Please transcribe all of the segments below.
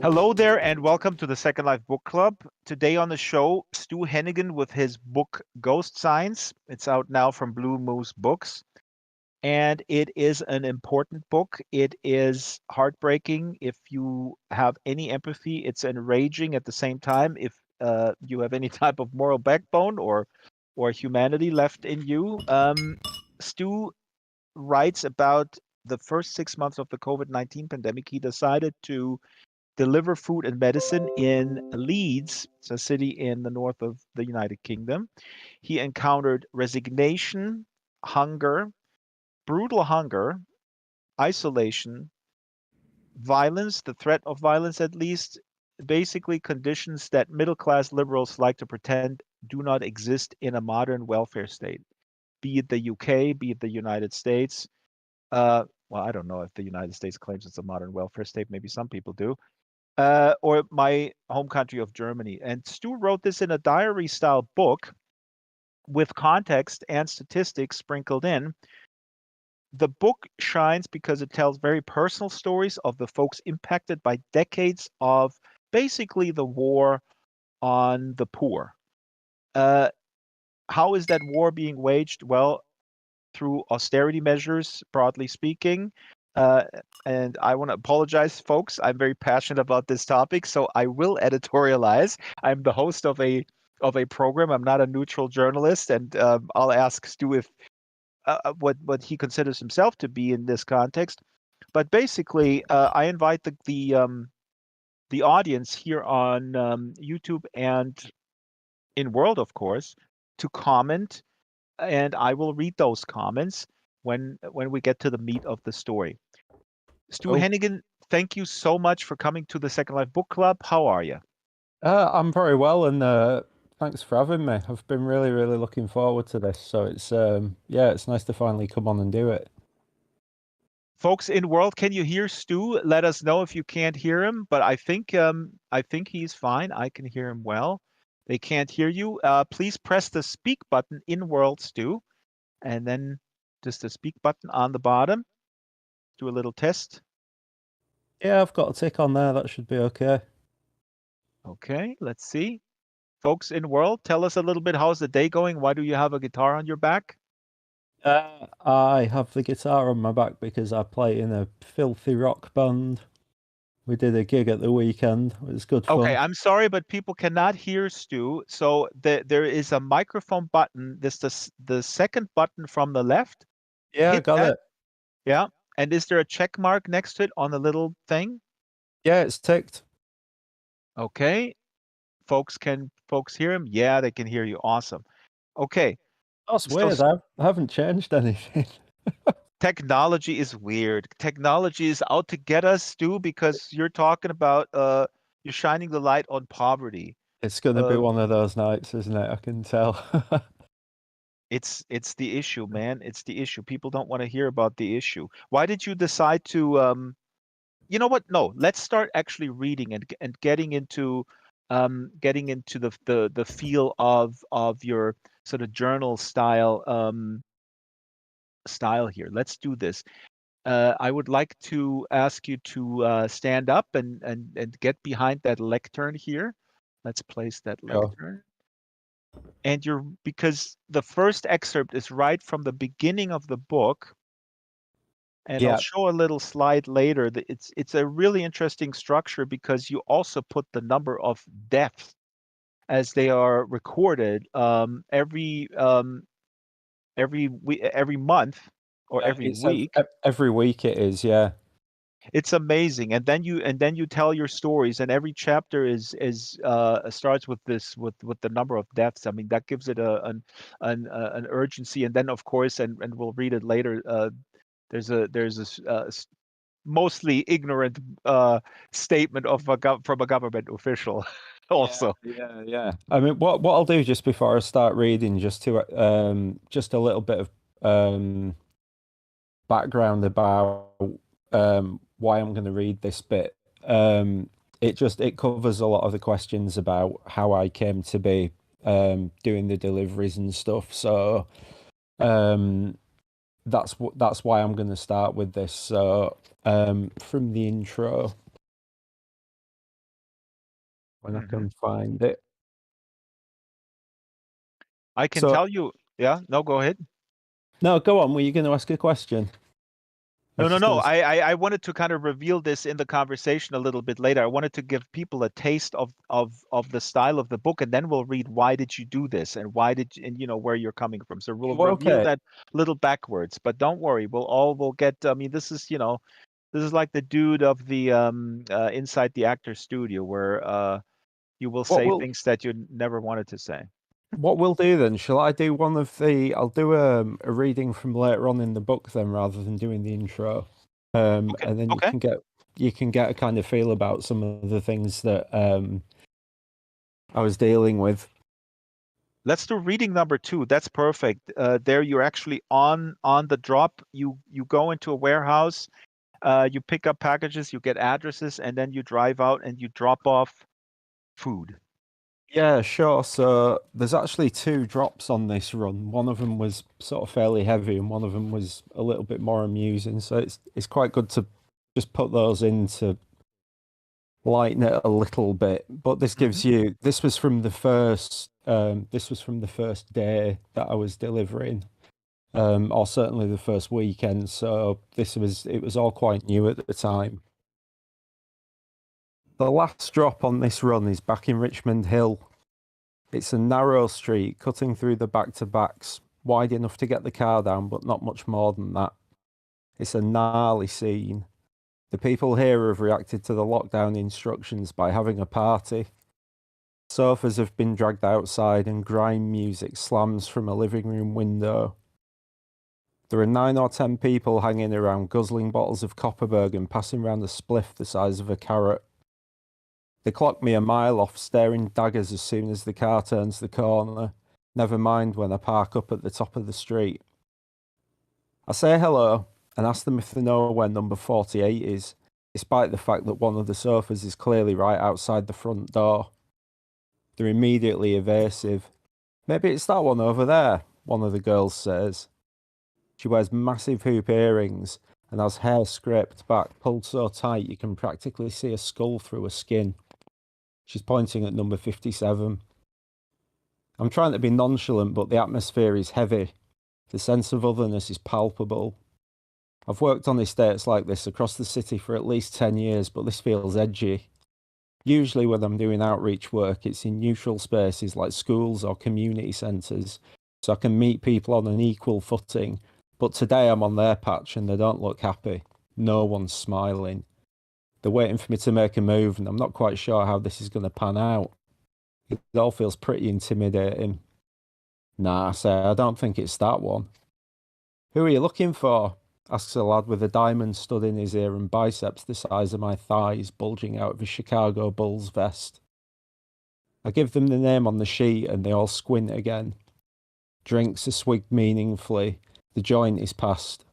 Hello there, and welcome to the Second Life Book Club. Today on the show, Stu Hennigan with his book Ghost Science. It's out now from Blue Moose Books, and it is an important book. It is heartbreaking. If you have any empathy, it's enraging at the same time. If you have any type of moral backbone or humanity left in you, Stu writes about the first 6 months of the COVID-19 pandemic. He decided to deliver food and medicine in Leeds, it's a city in the north of the United Kingdom. He encountered resignation, hunger, brutal hunger, isolation, violence, the threat of violence at least, basically conditions that middle class liberals like to pretend do not exist in a modern welfare state, be it the UK, be it the United States. Well, I don't know if the United States claims it's a modern welfare state. Maybe some people do. Or my home country of Germany. And Stu wrote this in a diary style book with context and statistics sprinkled in. The book shines because it tells very personal stories of the folks impacted by decades of basically the war on the poor. How is that war being waged? Well, through austerity measures, broadly speaking. Uh, and I want to apologize, folks. I'm very passionate about this topic, so I will editorialize. I'm the host of a program. I'm not a neutral journalist, and I'll ask Stu if what he considers himself to be in this context. But basically, I invite the audience here on YouTube and in World, of course, to comment, and I will read those comments when we get to the meat of the story. Stu Oh, Hennigan, thank you so much for coming to the Second Life Book Club. How are you? I'm very well, and thanks for having me. I've been really looking forward to this. So it's nice to finally come on and do it. Folks in World, can you hear Stu? Let us know if you can't hear him, but I think he's fine. I can hear him well. They can't hear you. Please press the speak button in World, Stu, and then just the speak button on the bottom. Do a little test. Yeah, I've got a tick on there. That should be okay. Okay, let's see. Folks in World, tell us a little bit, how's the day going? Why do you have a guitar on your back? I have the guitar on my back because I play in a filthy rock band. We did a gig at the weekend. It was good Okay, fun. I'm sorry, but people cannot hear Stu. So there is a microphone button. This the second button from the left. Yeah, I Hit got that. it. Yeah. And is there a check mark next to it on the little thing? Yeah, it's ticked. Okay. Folks hear him? Yeah, they can hear you. Awesome. Okay. That's So weird. I haven't changed anything. technology is weird. Technology is out to get us, Stu, because you're talking about you're shining the light on poverty. It's going to be Uh, one of those nights, isn't it? I can tell. it's the issue, man. It's the issue. People don't want to hear about the issue. Why did you decide to you know what? No, let's start actually reading and getting into the feel of your sort of journal style here. Let's do this. I would like to ask you to stand up and get behind that lectern here. Let's place that Sure. lectern. And you're because the first excerpt is right from the beginning of the book, and I'll Yeah. show a little slide later. That it's a really interesting structure because you also put the number of deaths as they are recorded every month or Yeah, every it's week. every week it is, yeah. It's amazing, and then you tell your stories, and every chapter is starts with this with the number of deaths. I mean, that gives it an urgency, and then of course, and we'll read it later. There's a mostly ignorant statement of from a government official, Yeah, also. yeah. I mean, what I'll do just before I start reading, just a little bit of background about why I'm going to read this bit. It covers a lot of the questions about how I came to be doing the deliveries and stuff. So um, that's why I'm going to start with this. So from the intro. when I can find it. I can So- tell you. Yeah, no, go ahead. No, go on. Were you going to ask a question? No. I wanted to kind of reveal this in the conversation a little bit later. I wanted to give people a taste of the style of the book, and then we'll read why did you do this and why did you, and you know where you're coming from. So we'll reveal Okay. that little backwards. But don't worry, we'll get. I mean, this is this is like the dude of the inside the actor studio where you will say things that you never wanted to say. What we'll do then, shall I do one of the... I'll do a reading from later on in the book then, rather than doing the intro. And then you can get a kind of feel about some of the things that I was dealing with. Let's do reading number 2. That's perfect. There you're actually on the drop. You go into a warehouse, you pick up packages, you get addresses, and then you drive out and you drop off food. Yeah, sure. So there's actually 2 drops on this run. One of them was sort of fairly heavy, and one of them was a little bit more amusing. So it's quite good to just put those in to lighten it a little bit. But this gives you... This was from the first day that I was delivering, or certainly the first weekend. So it was all quite new at the time. The last drop on this run is back in Richmond Hill. It's a narrow street cutting through the back-to-backs, wide enough to get the car down, but not much more than that. It's a gnarly scene. The people here have reacted to the lockdown instructions by having a party. Sofas have been dragged outside and grime music slams from a living room window. There are 9 or 10 people hanging around, guzzling bottles of Copperberg and passing round a spliff the size of a carrot. They clock me a mile off, staring daggers as soon as the car turns the corner, never mind when I park up at the top of the street. I say hello and ask them if they know where number 48 is, despite the fact that one of the sofas is clearly right outside the front door. They're immediately evasive. Maybe it's that one over there, one of the girls says. She wears massive hoop earrings and has hair scraped back, pulled so tight you can practically see a skull through her skin. She's pointing at number 57. I'm trying to be nonchalant, but the atmosphere is heavy. The sense of otherness is palpable. I've worked on estates like this across the city for at least 10 years, but this feels edgy. Usually when I'm doing outreach work, it's in neutral spaces like schools or community centres, so I can meet people on an equal footing. But today I'm on their patch and they don't look happy. No one's smiling. They're waiting for me to make a move, and I'm not quite sure how this is going to pan out. It all feels pretty intimidating. Nah, I say, I don't think it's that one. Who are you looking for? Asks a lad with a diamond stud in his ear and biceps the size of my thighs bulging out of his Chicago Bulls vest. I give them the name on the sheet and they all squint again. Drinks are swigged meaningfully. The joint is passed.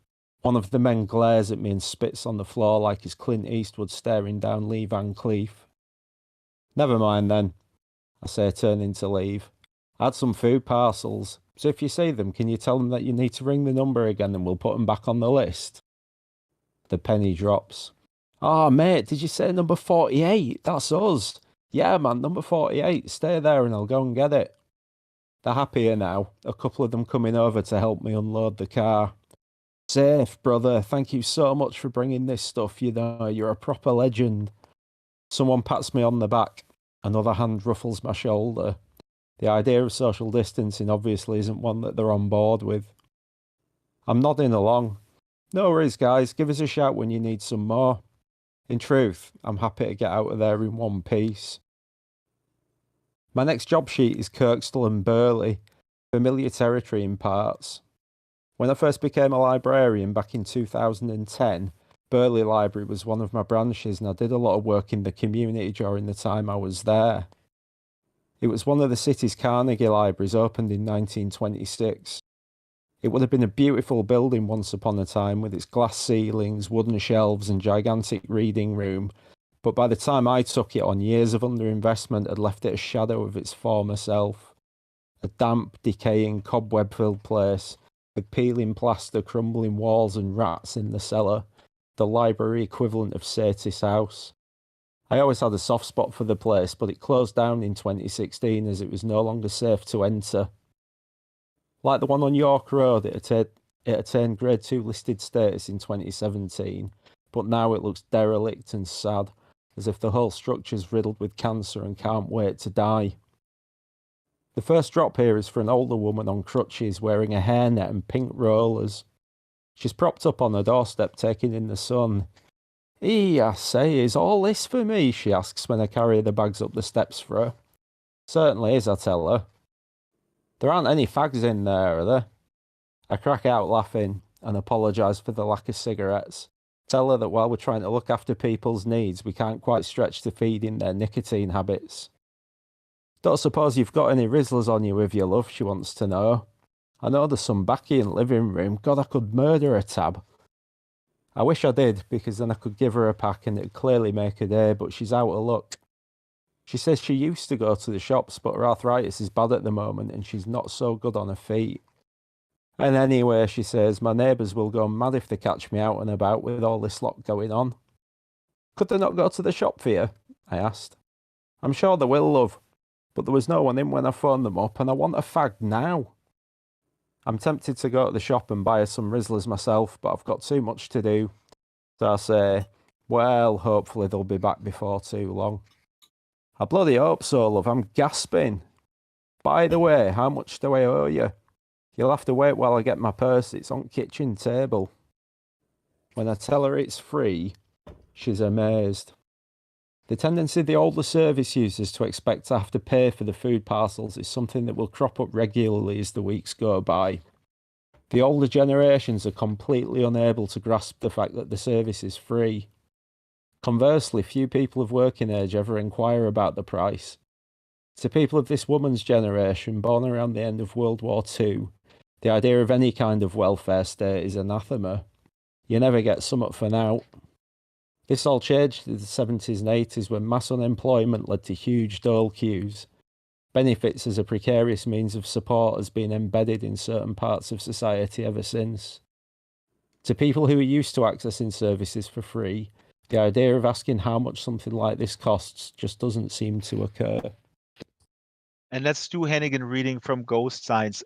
One of the men glares at me and spits on the floor like he's Clint Eastwood staring down Lee Van Cleef. Never mind then, I say, turning to leave. I had some food parcels, so if you see them, can you tell them that you need to ring the number again and we'll put them back on the list? The penny drops. Oh, mate, did you say number 48? That's us. Yeah, man, number 48. Stay there and I'll go and get it. They're happier now, a couple of them coming over to help me unload the car. Safe, brother. Thank you so much for bringing this stuff. You know, you're a proper legend. Someone pats me on the back. Another hand ruffles my shoulder. The idea of social distancing obviously isn't one that they're on board with. I'm nodding along. No worries, guys. Give us a shout when you need some more. In truth, I'm happy to get out of there in one piece. My next job sheet is Kirkstall and Burley, familiar territory in parts. When I first became a librarian back in 2010, Burley Library was one of my branches and I did a lot of work in the community during the time I was there. It was one of the city's Carnegie libraries, opened in 1926. It would have been a beautiful building once upon a time with its glass ceilings, wooden shelves and gigantic reading room, but by the time I took it on, years of underinvestment had left it a shadow of its former self. A damp, decaying, cobweb-filled place, with peeling plaster, crumbling walls and rats in the cellar, the library equivalent of Satie's house. I always had a soft spot for the place, but it closed down in 2016 as it was no longer safe to enter. Like the one on York Road, it attained Grade 2 listed status in 2017, but now it looks derelict and sad, as if the whole structure's riddled with cancer and can't wait to die. The first drop here is for an older woman on crutches wearing a hairnet and pink rollers. She's propped up on her doorstep taking in the sun. I say, is all this for me? She asks when I carry the bags up the steps for her. Certainly is, I tell her. There aren't any fags in there, are there? I crack out laughing and apologise for the lack of cigarettes. Tell her that while we're trying to look after people's needs, we can't quite stretch to feeding their nicotine habits. Don't suppose you've got any Rizzlers on you with your love, she wants to know. I know there's some backy in the living room. God, I could murder a tab. I wish I did, because then I could give her a pack and it'd clearly make her day, but she's out of luck. She says she used to go to the shops, but her arthritis is bad at the moment and she's not so good on her feet. And anyway, she says, my neighbours will go mad if they catch me out and about with all this lot going on. Could they not go to the shop for you? I asked. I'm sure they will, love, but there was no one in when I phoned them up and I want a fag now. I'm tempted to go to the shop and buy her some Rizzlers myself, but I've got too much to do. So I say, well, hopefully they'll be back before too long. I bloody hope so, love. I'm gasping. By the way, how much do I owe you? You'll have to wait while I get my purse. It's on kitchen table. When I tell her it's free, she's amazed. The tendency of the older service users to expect to have to pay for the food parcels is something that will crop up regularly as the weeks go by. The older generations are completely unable to grasp the fact that the service is free. Conversely, few people of working age ever inquire about the price. To people of this woman's generation, born around the end of World War II, the idea of any kind of welfare state is anathema. You never get summat for now. This all changed in the 70s and 80s when mass unemployment led to huge dole queues. Benefits as a precarious means of support has been embedded in certain parts of society ever since. To people who are used to accessing services for free, the idea of asking how much something like this costs just doesn't seem to occur. And that's Stu Hennigan reading from Ghost Science.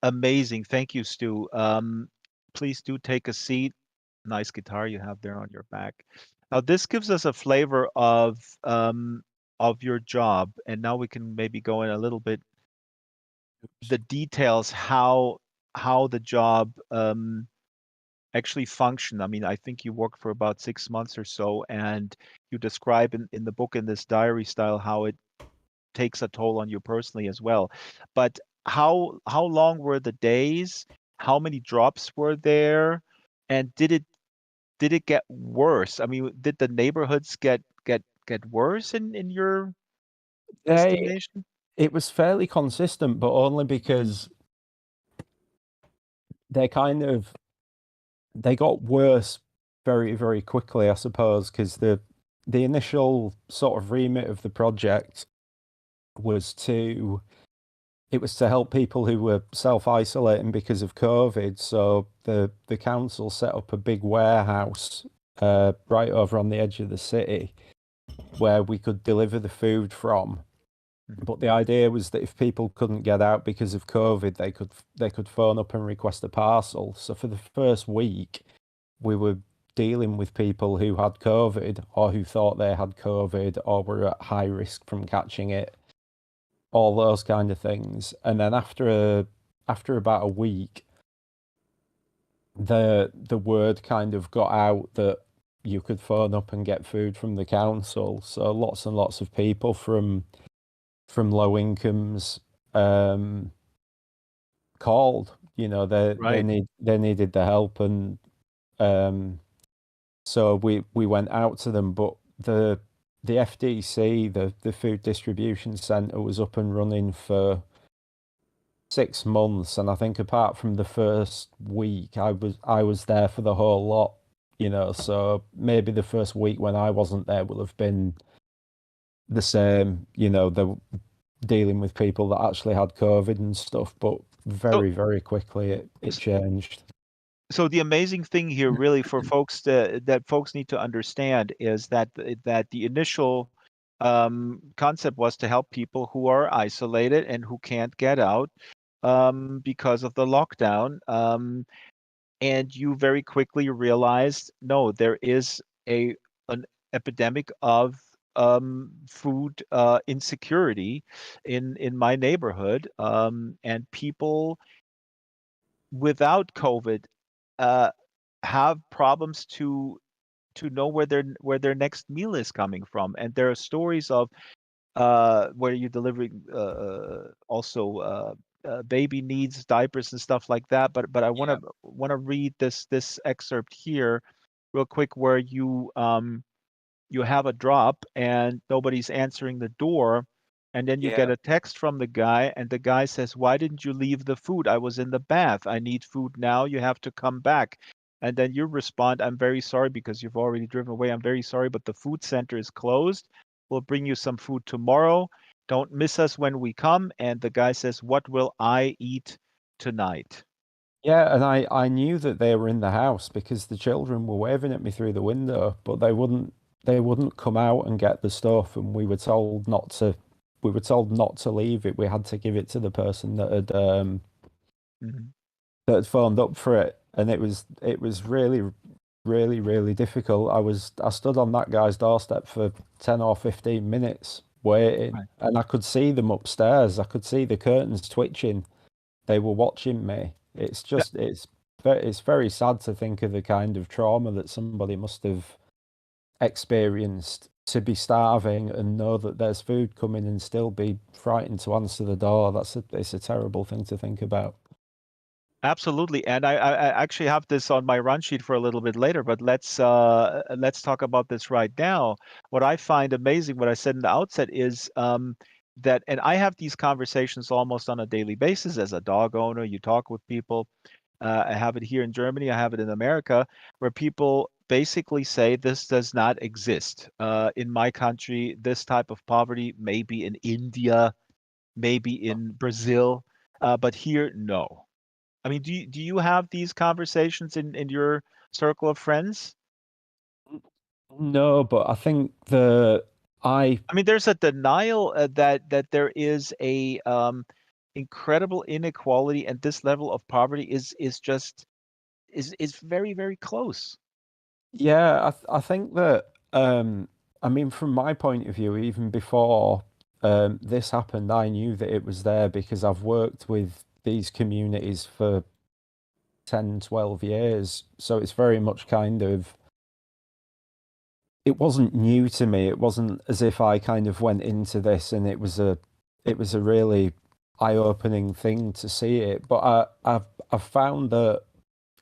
Amazing. Thank you, Stu. Please do take a seat. Nice guitar you have there on your back. Now, this gives us a flavor of your job, and now we can maybe go in a little bit the details how the job actually function. I mean, I think you worked for about 6 months or so, and you describe in the book in this diary style how it takes a toll on you personally as well. But how long were the days? How many drops were there? And did it get worse? I mean, did the neighborhoods get worse in your estimation? It was fairly consistent, but only because they got worse very, very quickly, I suppose, because the initial sort of remit of the project was to help people who were self-isolating because of COVID. So the council set up a big warehouse right over on the edge of the city where we could deliver the food from. But the idea was that if people couldn't get out because of COVID, they could phone up and request a parcel. So for the first week, we were dealing with people who had COVID or who thought they had COVID or were at high risk from catching it, all those kind of things. And then after about a week, the word kind of got out that you could phone up and get food from the council. So lots and lots of people from low incomes called. You know, they needed the help, and so we went out to them. But the FDC, the Food Distribution Centre, was up and running for 6 months, and I think apart from the first week, I was there for the whole lot. You know, so maybe the first week when I wasn't there will have been the same. You know, the dealing with people that actually had COVID and stuff, but very, very quickly it changed. So the amazing thing here, really, for folks that folks need to understand is that the initial concept was to help people who are isolated and who can't get out because of the lockdown. And you very quickly realized, no, there is an epidemic of food insecurity in my neighborhood, and people without COVID uh, have problems to know where their next meal is coming from. And there are stories of where you're delivering also baby needs diapers and stuff like that. But I want Yeah. to read this excerpt here real quick where you have a drop and nobody's answering the door, and then you get Yeah. a text from the guy, and the guy says, "Why didn't you leave the food? I was in the bath. I need food now. You have to come back." And then you respond, "I'm very sorry because you've already driven away. I'm very sorry, but the food center is closed. We'll bring you some food tomorrow. Don't miss us when we come." And the guy says, "What will I eat tonight?" Yeah, and I knew that they were in the house because the children were waving at me through the window, but they wouldn't come out and get the stuff, and we were told not to leave it. We had to give it to the person Mhm. that had phoned up for it, and it was really, really, really difficult. I stood on that guy's doorstep for 10 or 15 minutes waiting, Right. and I could see them upstairs. I could see the curtains twitching. They were watching me. It's just it's very sad to think of the kind of trauma that somebody must have experienced to be starving and know that there's food coming and still be frightened to answer the door. It's a terrible thing to think about. Absolutely, and I actually have this on my run sheet for a little bit later, but let's talk about this right now. What I find amazing, what I said in the outset, is that, and I have these conversations almost on a daily basis as a dog owner. You talk with people. I have it here in Germany. I have it in America, where people basically say this does not exist in my country. This type of poverty, maybe in India, maybe in Brazil, but here, no. I mean, do you have these conversations in your circle of friends? No, but I think the I I mean, there's a denial that there is a incredible inequality, and this level of poverty is just is very, very close. Yeah, I think that I mean from my point of view, even before this happened, I knew that it was there because I've worked with these communities for 10, 12 years. So it's very much kind of it wasn't new to me. It wasn't as if I kind of went into this and it was a really eye-opening thing to see it. But I've found that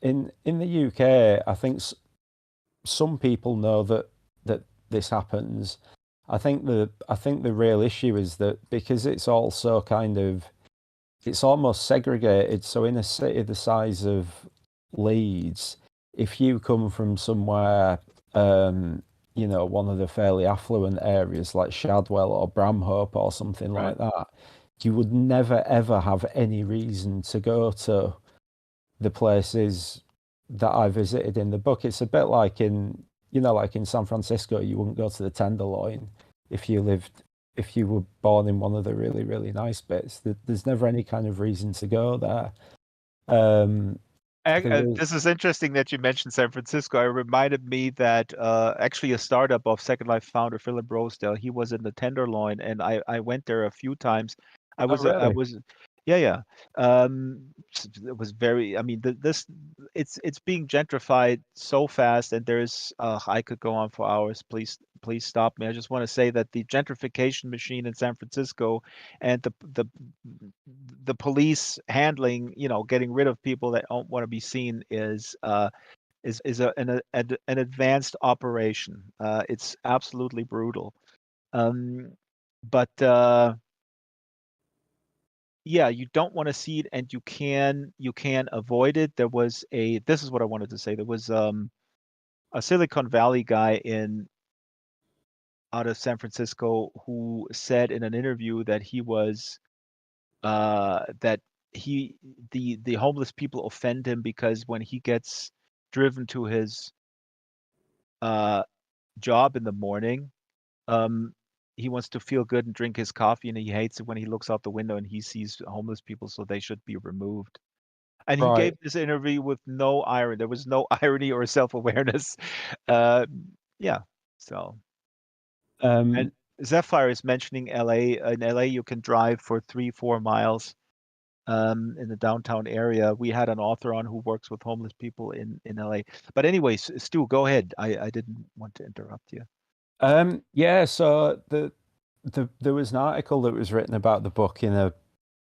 in the UK, I think some people know that this happens. I think the real issue is that because it's all so kind of it's almost segregated. So in a city the size of Leeds, if you come from somewhere, one of the fairly affluent areas like Shadwell or Bramhope or something Right. like that, you would never ever have any reason to go to the places that I visited in the book. It's a bit like in San Francisco, you wouldn't go to the Tenderloin if you were born in one of the really, really nice bits. There's never any kind of reason to go there. Um, there is, This is interesting that you mentioned San Francisco. It reminded me that actually a startup of Second Life founder Philip Rosedale, he was in the Tenderloin, and I went there a few times. oh, I really? was, yeah, yeah. It was very. I mean, it's being gentrified so fast, and there's. I could go on for hours. Please stop me. I just want to say that the gentrification machine in San Francisco, and the police handling, getting rid of people that don't want to be seen is an advanced operation. It's absolutely brutal. Um, but yeah, you don't want to see it, and you can avoid it. This is what I wanted to say. There was a Silicon Valley guy in out of San Francisco who said in an interview that he was that the homeless people offend him because when he gets driven to his uh, job in the morning, um, he wants to feel good and drink his coffee, and he hates it when he looks out the window and he sees homeless people, so they should be removed. And he gave Right. this interview with no irony. There was no irony or self-awareness. Uh, yeah. So, and Um, Zephyr is mentioning LA. In LA, you can drive for 3-4 miles in the downtown area. We had an author on who works with homeless people in LA. But anyways, Stu, go ahead. I didn't want to interrupt you. yeah, so there was an article that was written about the book in a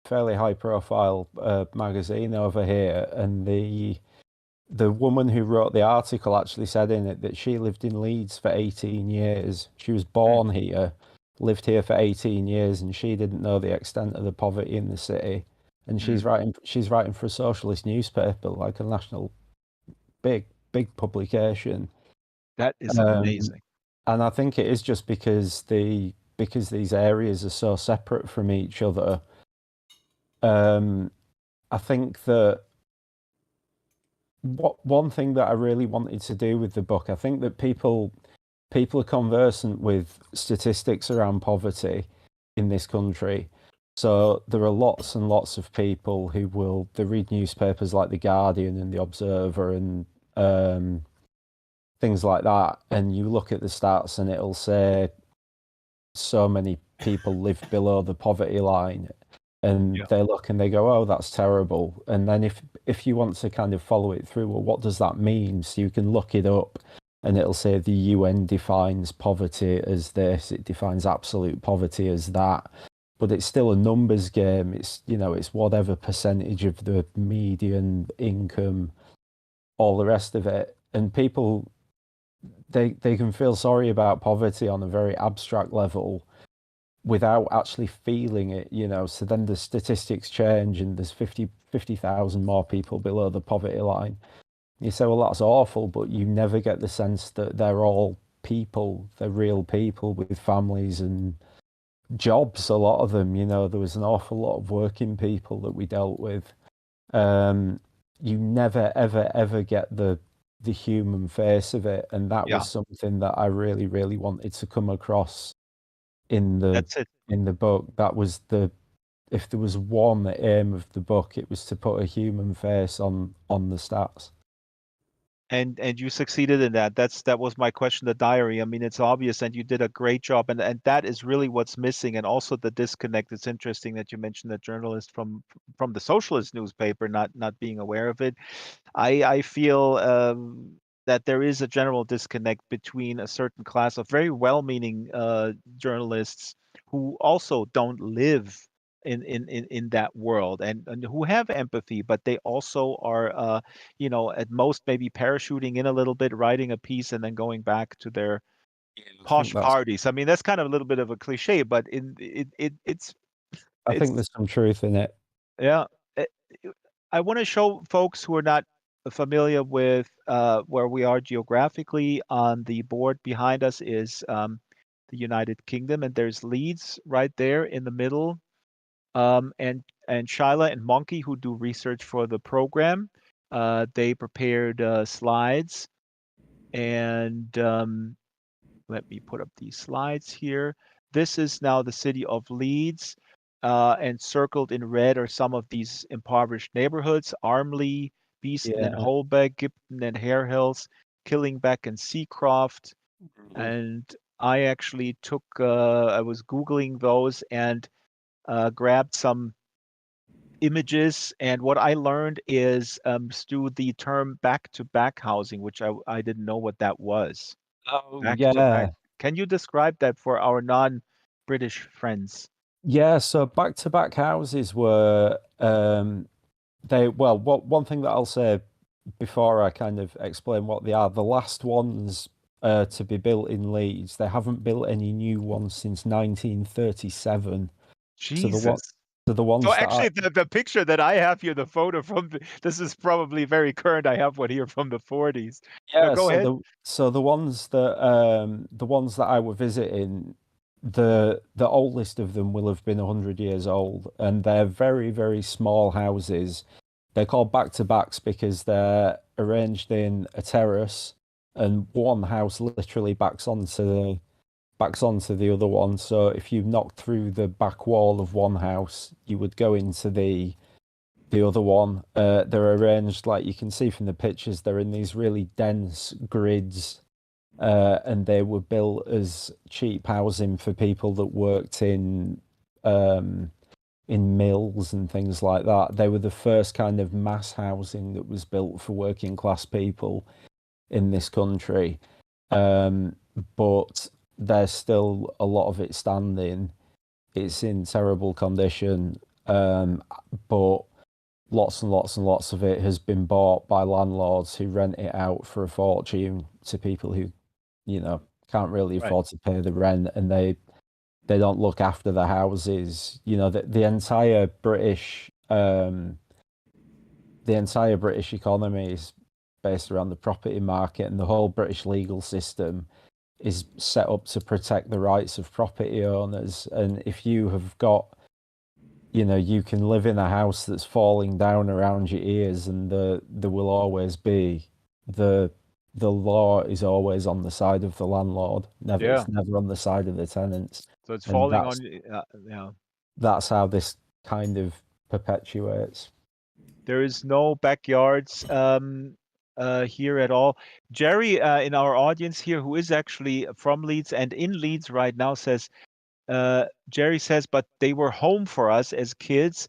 fairly high profile magazine over here, and the woman who wrote the article actually said in it that she lived in Leeds for 18 years. She was Mm. born here, lived here for 18 years, and she didn't know the extent of the poverty in the city. And Mm. she's writing for a socialist newspaper, like a national big publication. That is Um, amazing. and I think it is just because these areas are so separate from each other. I think that one thing that I really wanted to do with the book, I think that people are conversant with statistics around poverty in this country. So there are lots and lots of people who they read newspapers like The Guardian and The Observer and things like that, and you look at the stats and it'll say so many people live below the poverty line, and Yeah. they look and they go, oh, that's terrible. And then if you want to kind of follow it through, well, what does that mean? So you can look it up and it'll say the UN defines poverty as this, it defines absolute poverty as that. But it's still a numbers game. It's, it's whatever percentage of the median income, all the rest of it. And people, they can feel sorry about poverty on a very abstract level without actually feeling it, So then the statistics change and there's 50,000 more people below the poverty line. You say, well, that's awful, but you never get the sense that they're all people, they're real people with families and jobs, a lot of them. There was an awful lot of working people that we dealt with. You never, ever, ever get the human face of it. And that Yeah. was something that I really, really wanted to come across in the That's it. book. That was if there was one aim of the book, it was to put a human face on the stats. And you succeeded in that. That was my question, the diary. I mean, it's obvious, and you did a great job, and that is really what's missing, and also the disconnect. It's interesting that you mentioned the journalist from the socialist newspaper not being aware of it. I feel that there is a general disconnect between a certain class of very well-meaning journalists who also don't live in that world, and who have empathy, but they also are at most maybe parachuting in a little bit, writing a piece, and then going back to their Yeah, posh parties. I mean, that's kind of a little bit of a cliche, but it's I think it's there's some truth in it. yeah. eh, I want to show folks who are not familiar with where we are geographically. On the board behind us is the United Kingdom, and there's Leeds right there in the middle. And Shyla and Monkey, who do research for the program, they prepared slides. And let me put up these slides here. This is now the city of Leeds, and circled in red are some of these impoverished neighborhoods: Armley, Beeston and Yeah. Holbeck, Gipton and Hare Hills, Killingbeck and Seacroft. And I actually I was Googling those and grabbed some images. And what I learned is, Stu, the term back-to-back housing, which I didn't know what that was. Oh, Back to back. yeah. Can you describe that for our non-British friends? Yeah, so back-to-back houses were one thing that I'll say before I kind of explain what they are, the last ones to be built in Leeds, they haven't built any new ones since 1937. So Jesus. the So ones that are actually, the picture that I have here, the photo this is probably very current. I have one here from the 40s. Now yeah, go ahead. the ones that I were visiting, the oldest of them will have been 100 years old, and they're very, very small houses. They're called back-to-backs because they're arranged in a terrace, and one house literally backs onto the other one. So if you knocked through the back wall of one house, you would go into the other one. They're arranged like you can see from the pictures. They're in these really dense grids, and they were built as cheap housing for people that worked in mills and things like that. They were the first kind of mass housing that was built for working class people in this country. But there's still a lot of it standing. It's in terrible condition, but lots and lots and lots of it has been bought by landlords who rent it out for a fortune to people who, can't really afford to pay the rent, and they don't look after the houses. The entire British economy is based around the property market, and the whole British legal system is set up to protect the rights of property owners. And if you have got, you can live in a house that's falling down around your ears, and there will always be the law is always on the side of the landlord. It's never on the side of the tenants. So it's falling on, yeah. That's how this kind of perpetuates. There is no backyards here at all. Jerry, in our audience here, who is actually from Leeds and in Leeds right now, says, Jerry says, but they were home for us as kids,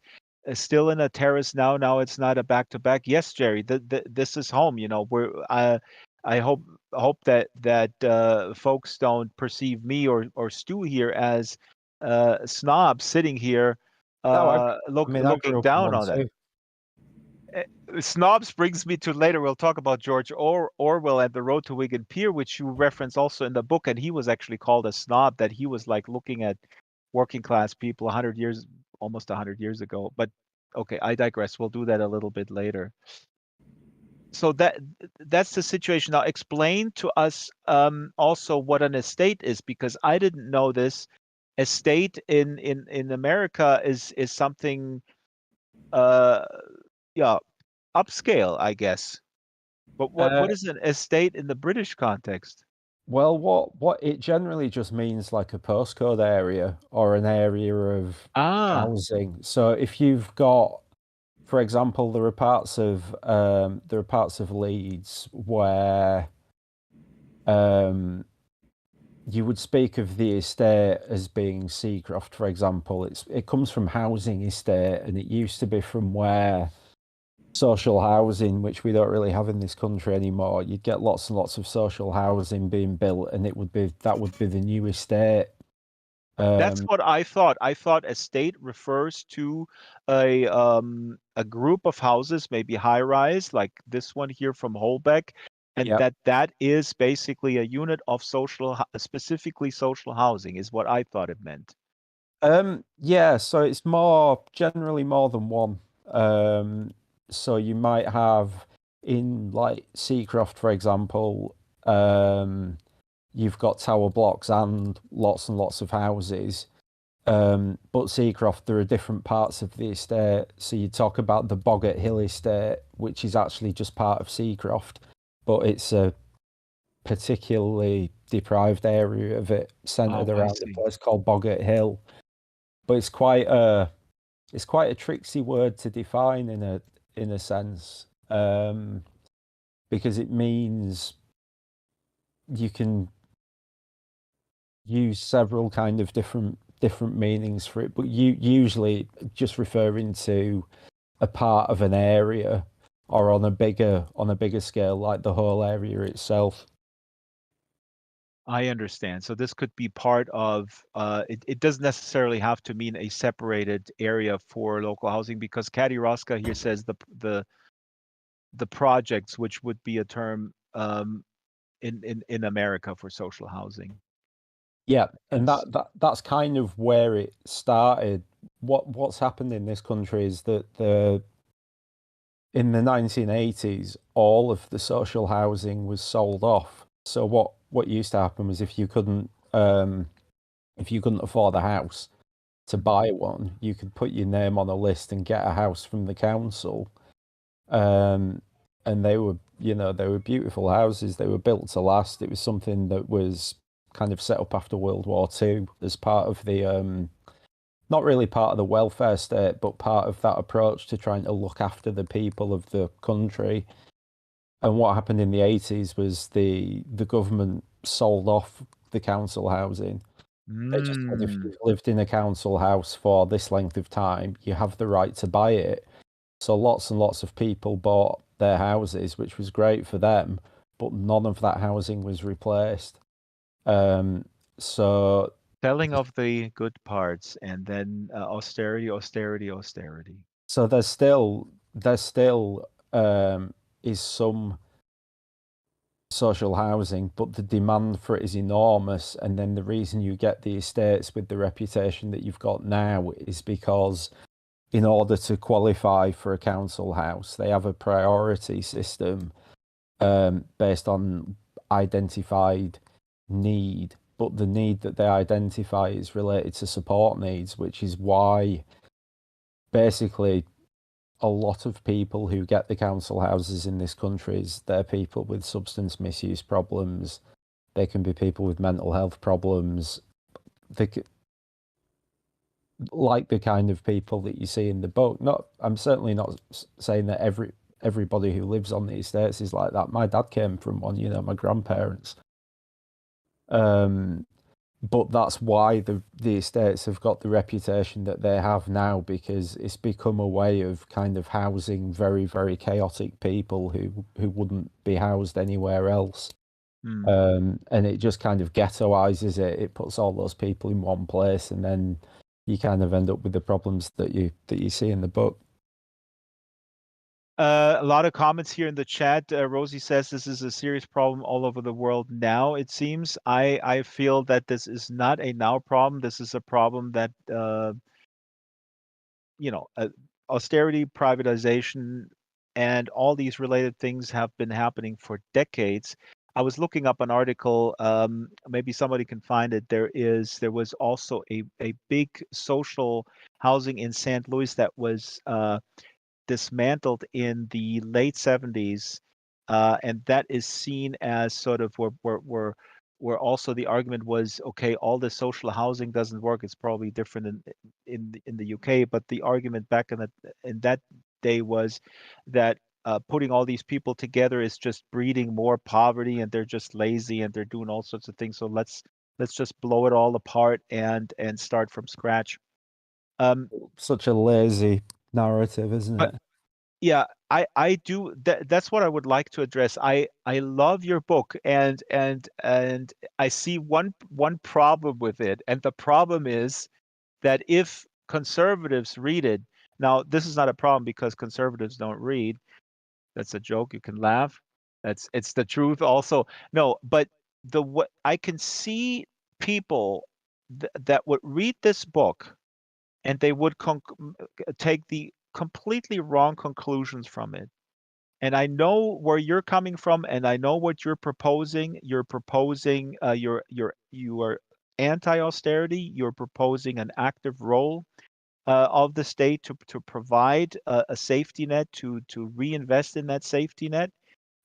still in a terrace now. Now it's not a back-to-back. Yes, Jerry, this is home. I hope that folks don't perceive me or Stu here as snobs sitting here looking down on it. Snobs brings me to later. We'll talk about George Orwell and The Road to Wigan Pier, which you reference also in the book, and he was actually called a snob. That he was like looking at working class people almost 100 years ago. But okay, I digress. We'll do that a little bit later. So that's the situation. Now, explain to us also what an estate is, because I didn't know this. Estate in America is something, upscale, I guess. But what is an estate in the British context? Well, what it generally just means like a postcode area or an area of housing. So if you've got, for example, there are parts of Leeds where you would speak of the estate as being Seacroft, for example. It comes from housing estate, and it used to be from where social housing, which we don't really have in this country anymore. You'd get lots and lots of social housing being built, and that would be the new estate. That's what I thought. I thought estate refers to a group of houses, maybe high rise, like this one here from Holbeck, and that is basically a unit of specifically social housing, is what I thought it meant. So it's generally more than one. So you might have in like Seacroft, for example, you've got tower blocks and lots of houses. But Seacroft, there are different parts of the estate. So you talk about the Boggart Hill estate, which is actually just part of Seacroft, but it's a particularly deprived area of it, centered around a place called Boggart Hill. But it's quite a tricksy word to define in a sense, because it means you can use several kind of different meanings for it, but you usually just referring to a part of an area or on a bigger scale, like the whole area itself. I understand. So this could be part of it doesn't necessarily have to mean a separated area for local housing, because Kati Roska here says the projects, which would be a term in America for social housing. Yeah, and that's kind of where it started. What's happened in this country is that in the 1980s, all of the social housing was sold off. So what used to happen was if you couldn't if you couldn't afford a house to buy one, you could put your name on a list and get a house from the council. And they were, they were beautiful houses. They were built to last. It was something that was kind of set up after World War II as part of the, not really part of the welfare state, but part of that approach to trying to look after the people of the country. And what happened in the 80s was the government sold off the council housing. They just said if you've lived in a council house for this length of time, you have the right to buy it. So lots and lots of people bought their houses, which was great for them, but none of that housing was replaced. So Selling of the good parts, and then austerity, austerity, austerity. so there's still is some social housing, but the demand for it is enormous. And then the reason you get the estates with the reputation that you've got now is because in order to qualify for a council house, they have a priority system based on identified need. But the need that they identify is related to support needs, which is why basically a lot of people who get the council houses in this country, they're people with substance misuse problems. They can be people with mental health problems. Like the kind of people that you see in the book. I'm certainly not saying that everybody who lives on the estates is like that. My dad came from one, my grandparents. But that's why the estates have got the reputation that they have now, because it's become a way of kind of housing very, very chaotic people who wouldn't be housed anywhere else. And it just kind of ghettoizes it. It puts all those people in one place, and then you kind of end up with the problems that you see in the book. A lot of comments here in the chat. Rosie says this is a serious problem all over the world now, it seems. I feel that this is not a now problem. This is a problem that, austerity, privatization, and all these related things have been happening for decades. I was looking up an article, maybe somebody can find it. There was also a big social housing in St. Louis that was dismantled in the late 70s, and that is seen as sort of where also the argument was, okay, all the social housing doesn't work. It's probably different in the UK, but the argument back in that day was that putting all these people together is just breeding more poverty, and they're just lazy and they're doing all sorts of things. So let's just blow it all apart and start from scratch. Such a lazy narrative, isn't it? Yeah, I do. That's what I would like to address. I love your book, and I see one problem with it, and the problem is that if conservatives read it, now this is not a problem because conservatives don't read. That's a joke. You can laugh. It's the truth also. No, but what I can see people that would read this book and they would take the completely wrong conclusions from it. And I know where you're coming from, and I know what you're proposing. You're proposing you are anti-austerity. You're proposing an active role of the state to provide a safety net, to reinvest in that safety net.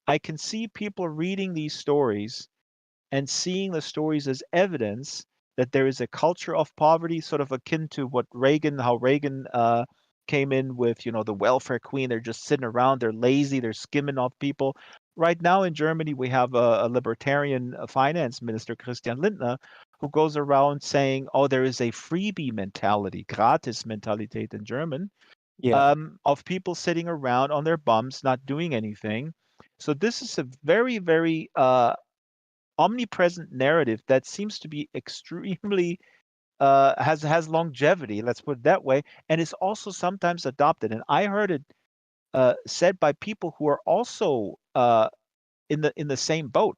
I can see people reading these stories and seeing the stories as evidence that there is a culture of poverty, sort of akin to how Reagan came in with, the welfare queen. They're just sitting around, they're lazy, they're skimming off people. Right now in Germany, we have a libertarian finance minister, Christian Lindner, who goes around saying, oh, there is a freebie mentality, gratis Mentalität in German, of people sitting around on their bums, not doing anything. So this is a very, very omnipresent narrative that seems to be extremely has longevity, let's put it that way, and is also sometimes adopted. And I heard it said by people who are also in the same boat,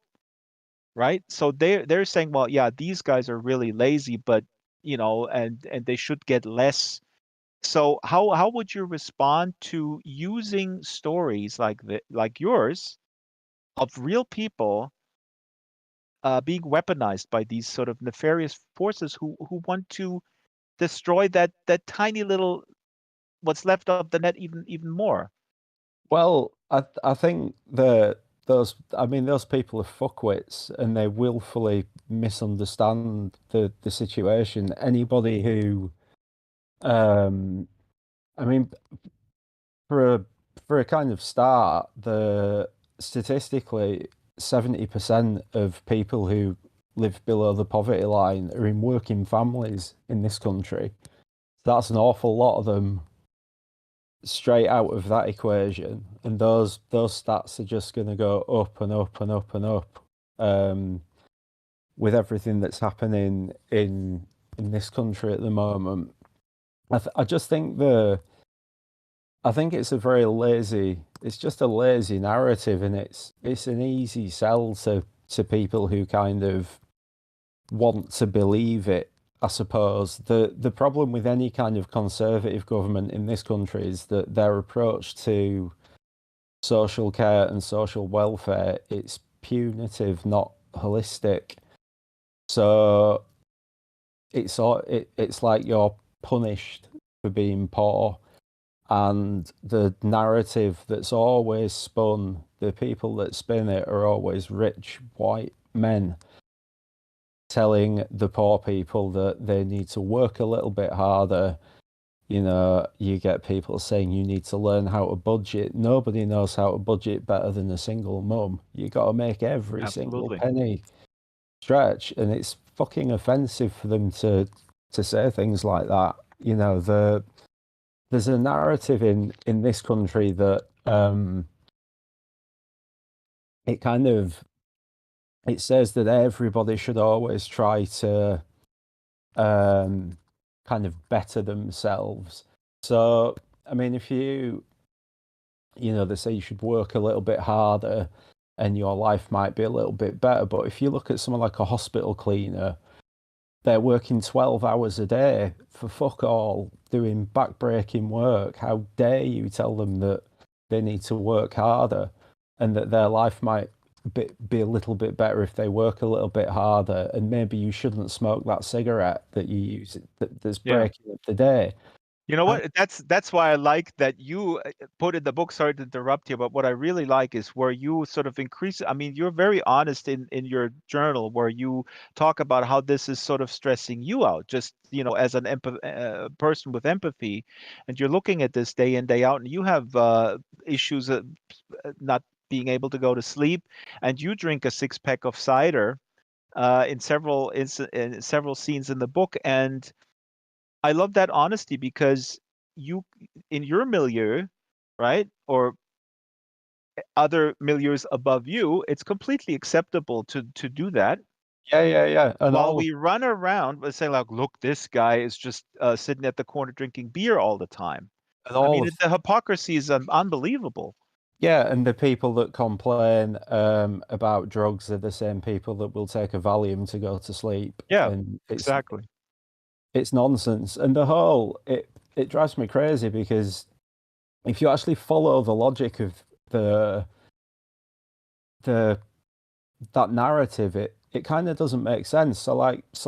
right? So they're saying, well, yeah, these guys are really lazy, but and they should get less. So how would you respond to using stories like yours of real people being weaponized by these sort of nefarious forces who want to destroy that tiny little what's left of the net even more. Well, I think those people are fuckwits and they willfully misunderstand the situation. Anybody who um I mean for a kind of start, the statistically 70% of people who live below the poverty line are in working families in this country. That's an awful lot of them straight out of that equation, and those stats are just going to go up and up and up and up with everything that's happening in this country at the moment. I just think it's a very lazy. It's just a lazy narrative, and it's an easy sell to people who kind of want to believe it. I suppose the problem with any kind of conservative government in this country is that their approach to social care and social welfare, it's punitive, not holistic. So it's like you're punished for being poor, and the narrative that's always spun, the people that spin it are always rich white men telling the poor people that they need to work a little bit harder. You know, you get people saying you need to learn how to budget. Nobody knows how to budget better than a single mum. You got to make every single penny stretch, and it's fucking offensive for them to say things like that. You know, there's a narrative in this country that it says that everybody should always try to kind of better themselves. So, I mean, if you know, they say you should work a little bit harder and your life might be a little bit better. But if you look at someone like a hospital cleaner, they're working 12 hours a day for fuck all, doing back-breaking work. How dare you tell them that they need to work harder and that their life might be a little bit better if they work a little bit harder, and maybe you shouldn't smoke that cigarette that you use that's breaking up the day. You know what? That's why I like that you put in the book. Sorry to interrupt you, but what I really like is where you sort of increase. I mean, you're very honest in your journal, where you talk about how this is sort of stressing you out, just as an person with empathy, and you're looking at this day in day out, and you have issues of not being able to go to sleep, and you drink a 6-pack of cider in several scenes in the book, and I love that honesty because you, in your milieu, right, or other milieus above you, it's completely acceptable to do that. Yeah. And while we run around and say, like, look, this guy is just sitting at the corner drinking beer all the time. I mean, the hypocrisy is unbelievable. Yeah, and the people that complain about drugs are the same people that will take a Valium to go to sleep. Yeah, and exactly. It's nonsense, and it drives me crazy because if you actually follow the logic of that narrative, it kind of doesn't make sense. So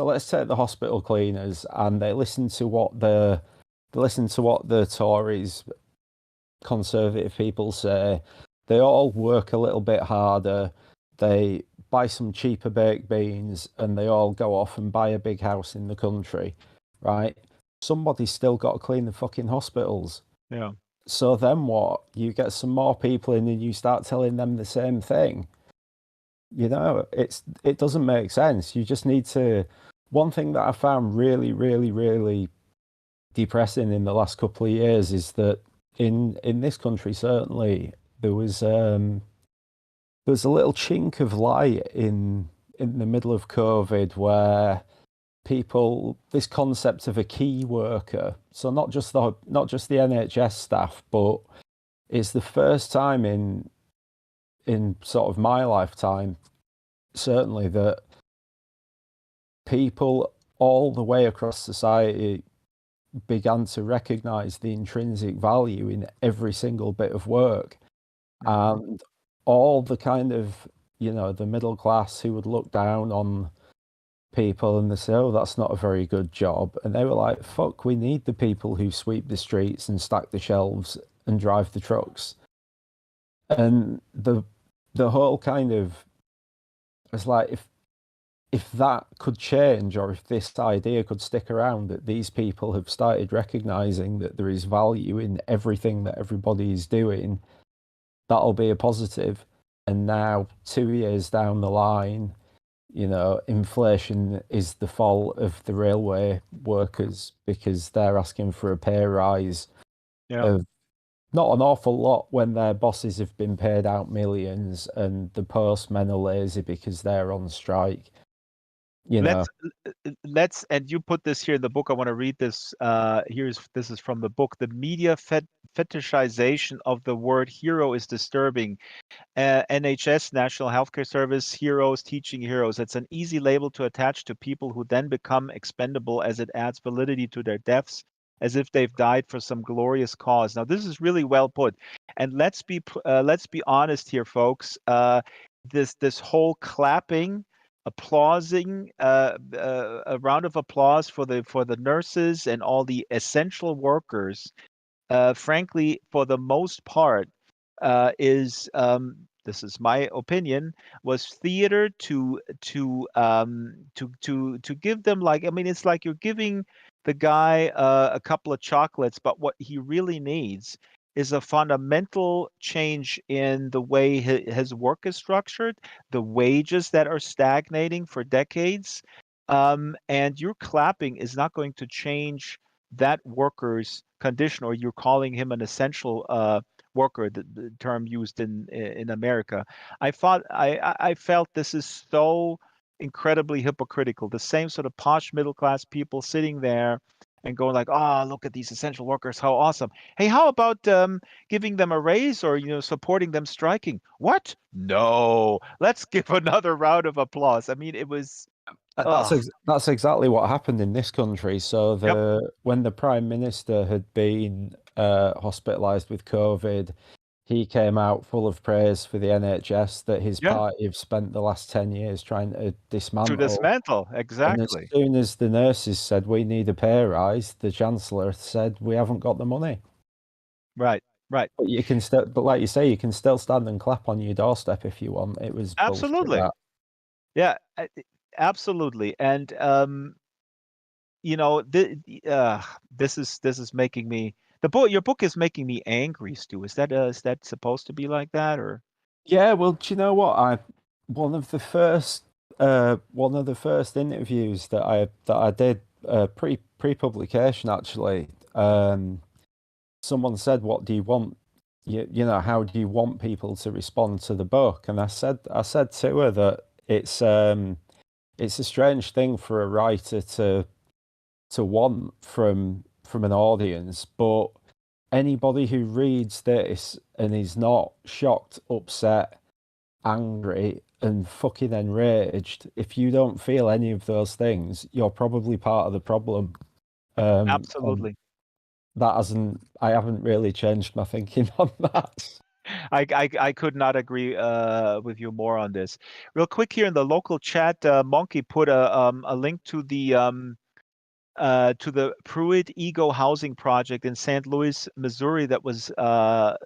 let's take the hospital cleaners, and they listen to what the Tories, conservative people say. They all work a little bit harder. They buy some cheaper baked beans, and they all go off and buy a big house in the country, right? Somebody's still got to clean the fucking hospitals. Yeah. So then what? You get some more people in and you start telling them the same thing. You know, it doesn't make sense. You just need to. One thing that I found really, really, really depressing in the last couple of years is that in this country, certainly, there was a little chink of light in the middle of COVID where this concept of a key worker, so not just the NHS staff, but it's the first time in sort of my lifetime, certainly, that people all the way across society began to recognize the intrinsic value in every single bit of work. And all the kind of the middle class who would look down on people and they say, oh, that's not a very good job. And they were like, fuck, we need the people who sweep the streets and stack the shelves and drive the trucks. And the whole kind of, it's like, if that could change, or if this idea could stick around, that these people have started recognizing that there is value in everything that everybody is doing, that'll be a positive. And now, 2 years down the line, inflation is the fault of the railway workers because they're asking for a pay rise of not an awful lot when their bosses have been paid out millions, and the postmen are lazy because they're on strike. Let's and you put this here in the book. I want to read this. This is from the book. The media fetishization of the word hero is disturbing. NHS, National Healthcare Service, heroes, teaching heroes. It's an easy label to attach to people who then become expendable, as it adds validity to their deaths, as if they've died for some glorious cause. Now, this is really well put. And let's be honest here, folks. This whole clapping, applauding, a round of applause for the nurses and all the essential workers, frankly, for the most part, is this is my opinion, was theater to give them, like, I mean, it's like you're giving the guy a couple of chocolates, but what he really needs is a fundamental change in the way his work is structured, the wages that are stagnating for decades, and your clapping is not going to change that worker's condition, or you're calling him an essential worker, the term used in America. I felt this is so incredibly hypocritical. The same sort of posh middle class people sitting there and going like, "Oh, look at these essential workers, how awesome! Hey, how about giving them a raise, or supporting them striking? What? No, let's give another round of applause." I mean, it was. That's exactly what happened in this country. So when the Prime Minister had been hospitalised with COVID, he came out full of praise for the NHS that his party have spent the last 10 years trying to dismantle. Exactly. And as soon as the nurses said, we need a pay rise, the Chancellor said, we haven't got the money. Right. But but like you say, you can still stand and clap on your doorstep if you want. It was absolutely bullshit, yeah, absolutely. And this is making me, your book is making me angry, Stu. Is that supposed to be like that, or? Yeah, well, do you know what? One of the first interviews that I did pre-publication, actually, someone said, "What do you want? How do you want people to respond to the book?" And I said to her that it's a strange thing for a writer to want from an audience, but anybody who reads this and is not shocked, upset, angry, and fucking enraged, if you don't feel any of those things, you're probably part of the problem. Absolutely. I haven't really changed my thinking on that. I could not agree with you more on this. Real quick here in the local chat, Monkey put a link to the Pruitt Ego housing project in St. Louis, Missouri, that was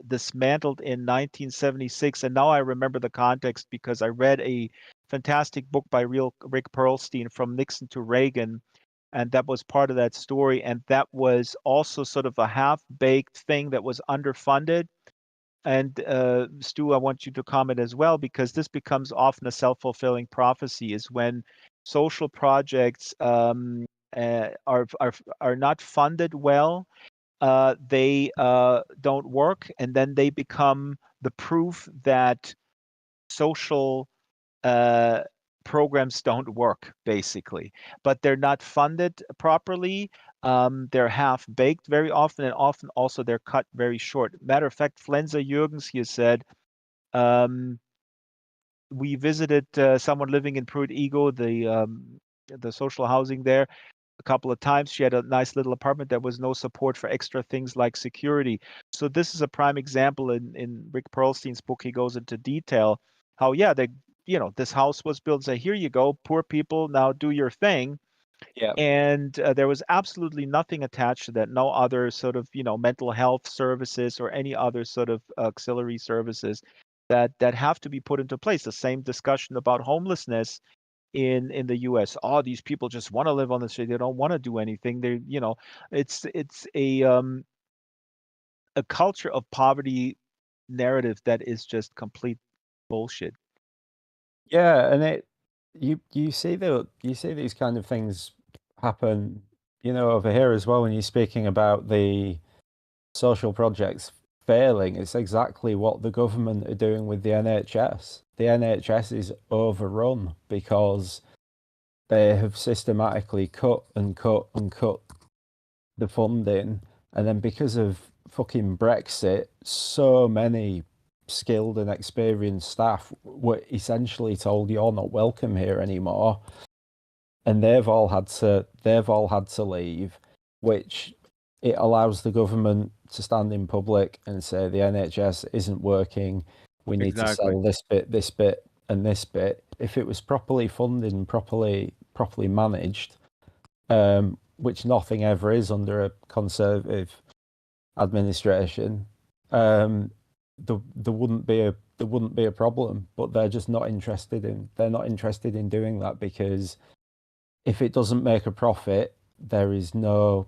dismantled in 1976. And now I remember the context because I read a fantastic book by Rick Perlstein, From Nixon to Reagan, and that was part of that story. And that was also sort of a half-baked thing that was underfunded. And Stu, I want you to comment as well, because this becomes often a self-fulfilling prophecy, is when social projects are not funded well, they don't work, and then they become the proof that social programs don't work, basically. But they're not funded properly. They're half-baked very often, and often also they're cut very short. Matter of fact, Flenza Jürgens here said, we visited someone living in Pruitt Ego, the social housing there, a couple of times. She had a nice little apartment. There was no support for extra things like security. So this is a prime example. In Rick Perlstein's book, he goes into detail how, this house was built, say, here you go, poor people, now do your thing. Yeah. And there was absolutely nothing attached to that, no other sort of, mental health services or any other sort of auxiliary services that have to be put into place. The same discussion about homelessness in the US. Oh, these people just want to live on the street. They don't want to do anything. It's a culture of poverty narrative that is just complete bullshit. Yeah, and you see these kind of things happen, over here as well when you're speaking about the social projects failing. It's exactly what the government are doing with the NHS. The NHS is overrun because they have systematically cut and cut and cut the funding, and then because of fucking Brexit, so many skilled and experienced staff were essentially told you're not welcome here anymore, and they've all had to leave, which it allows the government to stand in public and say the NHS isn't working. We need to sell this bit, and this bit. If it was properly funded and properly managed, which nothing ever is under a Conservative administration, there wouldn't be a problem. But they're just not interested in. They're not interested in doing that because if it doesn't make a profit, there's no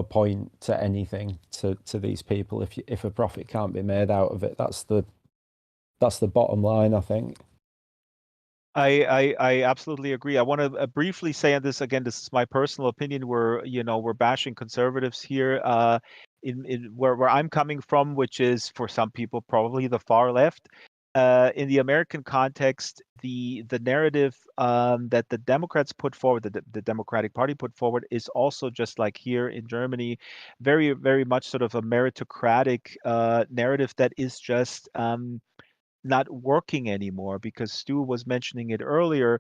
point to anything to these people if a profit can't be made out of it. That's the bottom line, I think. I absolutely agree. I want to briefly say on this again. This is my personal opinion. We're bashing conservatives here. In where I'm coming from, which is for some people probably the far left. In the American context, the narrative that the Democrats put forward, that the Democratic Party put forward, is also just like here in Germany, very, very much sort of a meritocratic narrative that is just not working anymore. Because Stu was mentioning it earlier,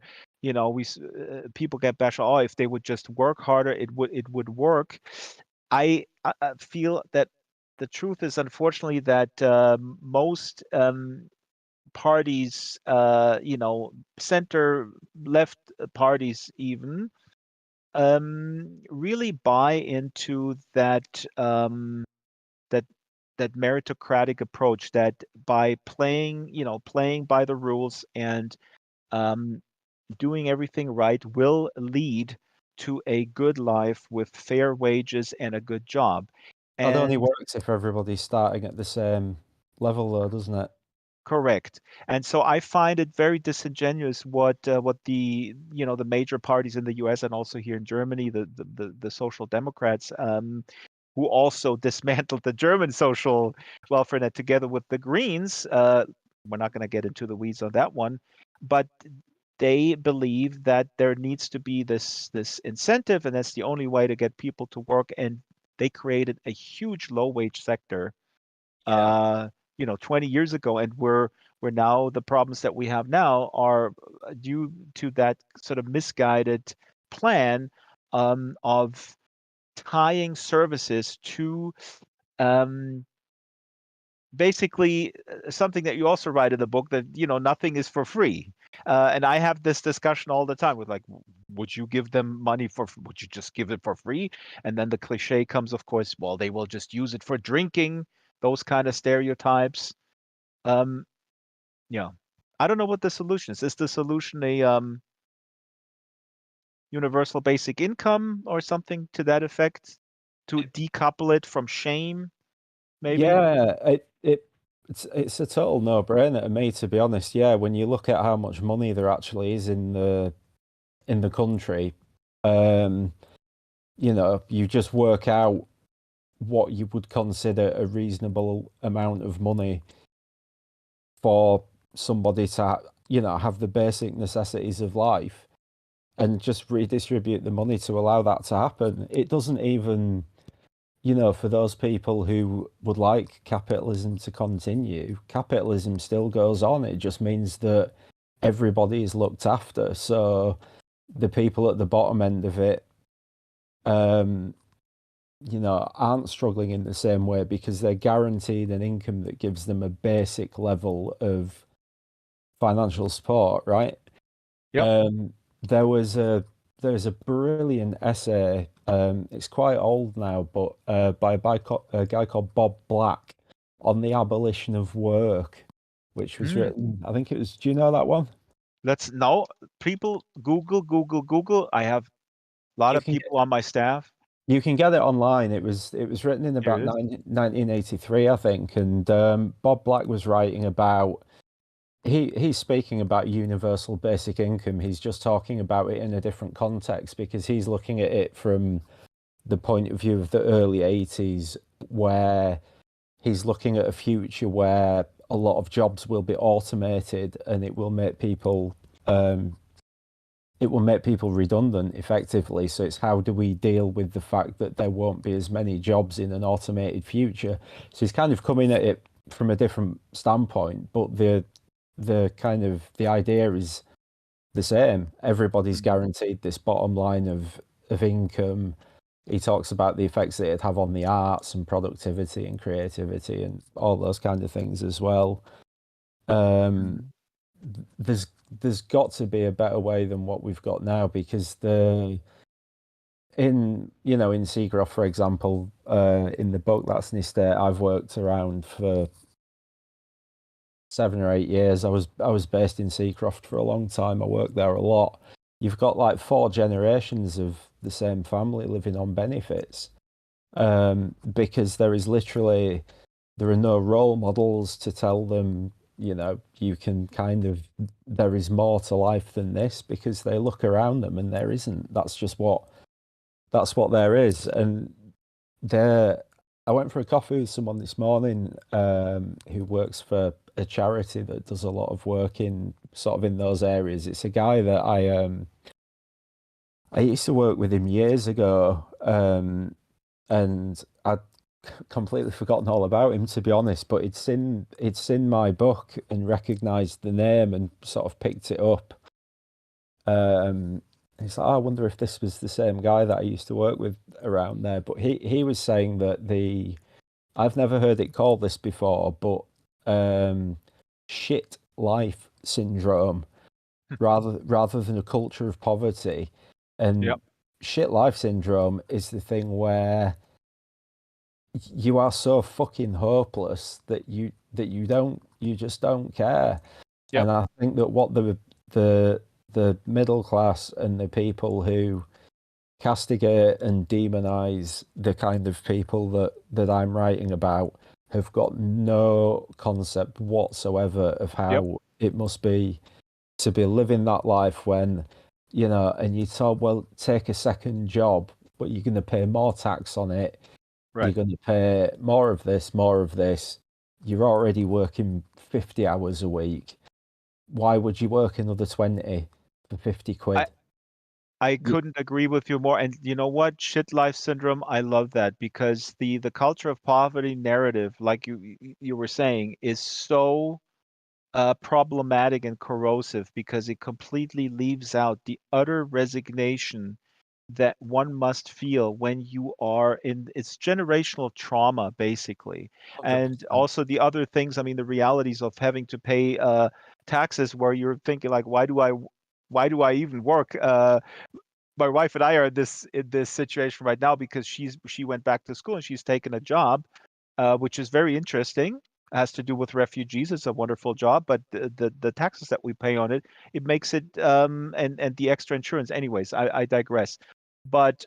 people get bashed. Oh, if they would just work harder, it would work. I feel that the truth is, unfortunately, that most parties, center left parties even, really buy into that meritocratic approach, that by playing by the rules and doing everything right will lead to a good life with fair wages and a good job. That only And works if everybody's starting at the same level, though, doesn't it? correct. And so I find it very disingenuous what the major parties in the US and also here in Germany, the Social Democrats, who also dismantled the German social welfare net together with the Greens. We're not going to get into the weeds on that one, but they believe that there needs to be this incentive, and that's the only way to get people to work. And they created a huge low wage sector, Yeah. 20 years ago, and we're now, the problems that we have now are due to that sort of misguided plan of tying services to basically something that you also write in the book, that nothing is for free. And I have this discussion all the time with, like, would you give them money would you just give it for free? And then the cliche comes, of course, well, they will just use it for drinking, those kind of stereotypes. um yeah, I don't know what the solution is the solution a universal basic income or something to that effect, to decouple it from shame, maybe? Yeah, it's a total no-brainer to me, to be honest. Yeah, when you look at how much money there actually is in the country, you just work out what you would consider a reasonable amount of money for somebody to, have the basic necessities of life, and just redistribute the money to allow that to happen. It doesn't even, for those people who would like capitalism to continue, capitalism still goes on. It just means that everybody is looked after. So the people at the bottom end of it, aren't struggling in the same way because they're guaranteed an income that gives them a basic level of financial support, right? Yep. There was a brilliant essay. It's quite old now, but by a guy called Bob Black on the abolition of work, which was Mm. written. I think it was. Do you know that one? Let's now people Google. I have a lot You of can people on my staff. you can get it online. It was written in Here about it is. 1983, I think, and Bob Black was writing about. He's speaking about universal basic income. He's just talking about it in a different context because he's looking at it from the point of view of the early 80s, where he's looking at a future where a lot of jobs will be automated and it will make people redundant effectively. So it's how do we deal with the fact that there won't be as many jobs in an automated future? So he's kind of coming at it from a different standpoint, but the idea is the same. Everybody's Mm. guaranteed this bottom line of income. He talks about the effects that it'd have on the arts and productivity and creativity and all those kind of things as well. Um, Mm. there's got to be a better way than what we've got now because in Seagrove, for example, in the book That's an Estate I've worked around for 7 or 8 years. I was based in Seacroft for a long time. I worked there a lot. You've got like 4 generations of the same family living on benefits, because there are no role models to tell them, you can there is more to life than this, because they look around them and there isn't. That's what there is. And I went for a coffee with someone this morning, who works for a charity that does a lot of work in those areas. It's a guy that I used to work with him years ago, and I'd completely forgotten all about him, to be honest. But it's in my book and recognised the name and sort of picked it up. It's like, I wonder if this was the same guy that I used to work with around there. But he was saying that I've never heard it called this before, but shit life syndrome, rather than a culture of poverty. And Yep. shit life syndrome is the thing where you are so fucking hopeless that you just don't care. Yep. And I think that what the middle class and the people who castigate and demonize the kind of people that I'm writing about have got no concept whatsoever of Yep. how it must be to be living that life when, and you're told, well, take a second job, but you're going to pay more tax on it. You're Right. going to pay more of this, more of this. You're already working 50 hours a week. Why would you work another 20 for 50 I quid? I couldn't agree with you more. And you know what? Shit life syndrome, I love that because the culture of poverty narrative, like you were saying, is so problematic and corrosive because it completely leaves out the utter resignation that one must feel when you are in it's generational trauma basically, and 100%. also the other things. I mean, the realities of having to pay taxes where you're thinking like, why do I even work? My wife and I are in this situation right now because she went back to school and she's taken a job, which is very interesting. Has to do with refugees. It's a wonderful job, but the taxes that we pay on it makes it and the extra insurance. Anyways, I digress. But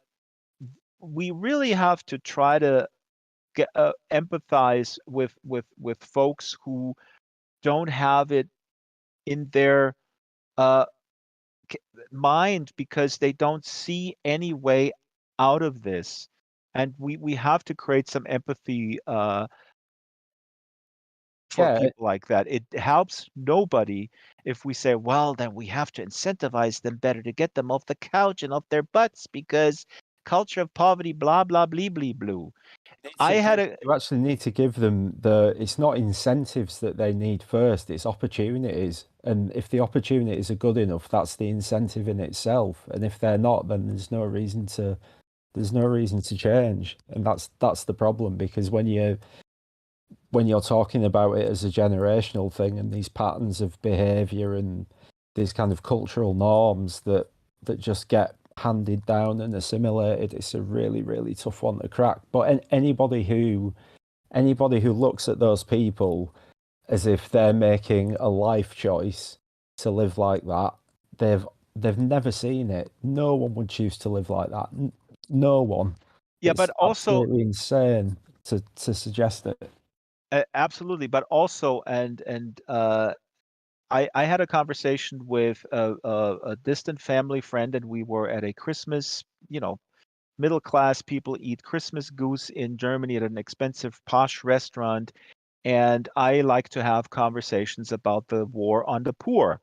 we really have to try to empathize with folks who don't have it in their uh, mind because they don't see any way out of this, and we have to create some empathy for Yeah, people like that. It helps nobody if we say, well, then we have to incentivize them better to get them off the couch and off their butts because culture of poverty, blah blah blee blee blue. I had a you actually need to give them it's not incentives that they need first, it's opportunities. And if the opportunities are good enough, that's the incentive in itself. And if they're not, then there's no reason to change. And that's the problem, because when when you're talking about it as a generational thing and these patterns of behavior and these kind of cultural norms that just get handed down and assimilated, it's a really, really tough one to crack. But anybody who looks at those people as if they're making a life choice to live like that, they've never seen it. No one would choose to live like that. No one. Yeah, It's but also absolutely insane to suggest it. absolutely, but also, I had a conversation with a distant family friend, and we were at a Christmas, middle class people eat Christmas goose in Germany at an expensive posh restaurant. And I like to have conversations about the war on the poor.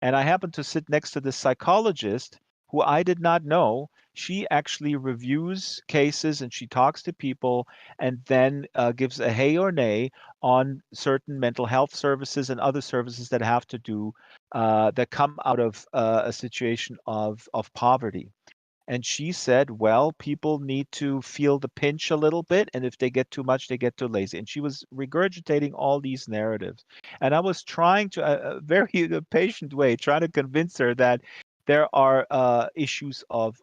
And I happened to sit next to this psychologist who I did not know. She actually reviews cases and she talks to people and then gives a hey or nay on certain mental health services and other services that have to do that come out of a situation of poverty. And she said, well, people need to feel the pinch a little bit. And if they get too much, they get too lazy. And she was regurgitating all these narratives. And I was trying to, a very patient way, trying to convince her that there are issues of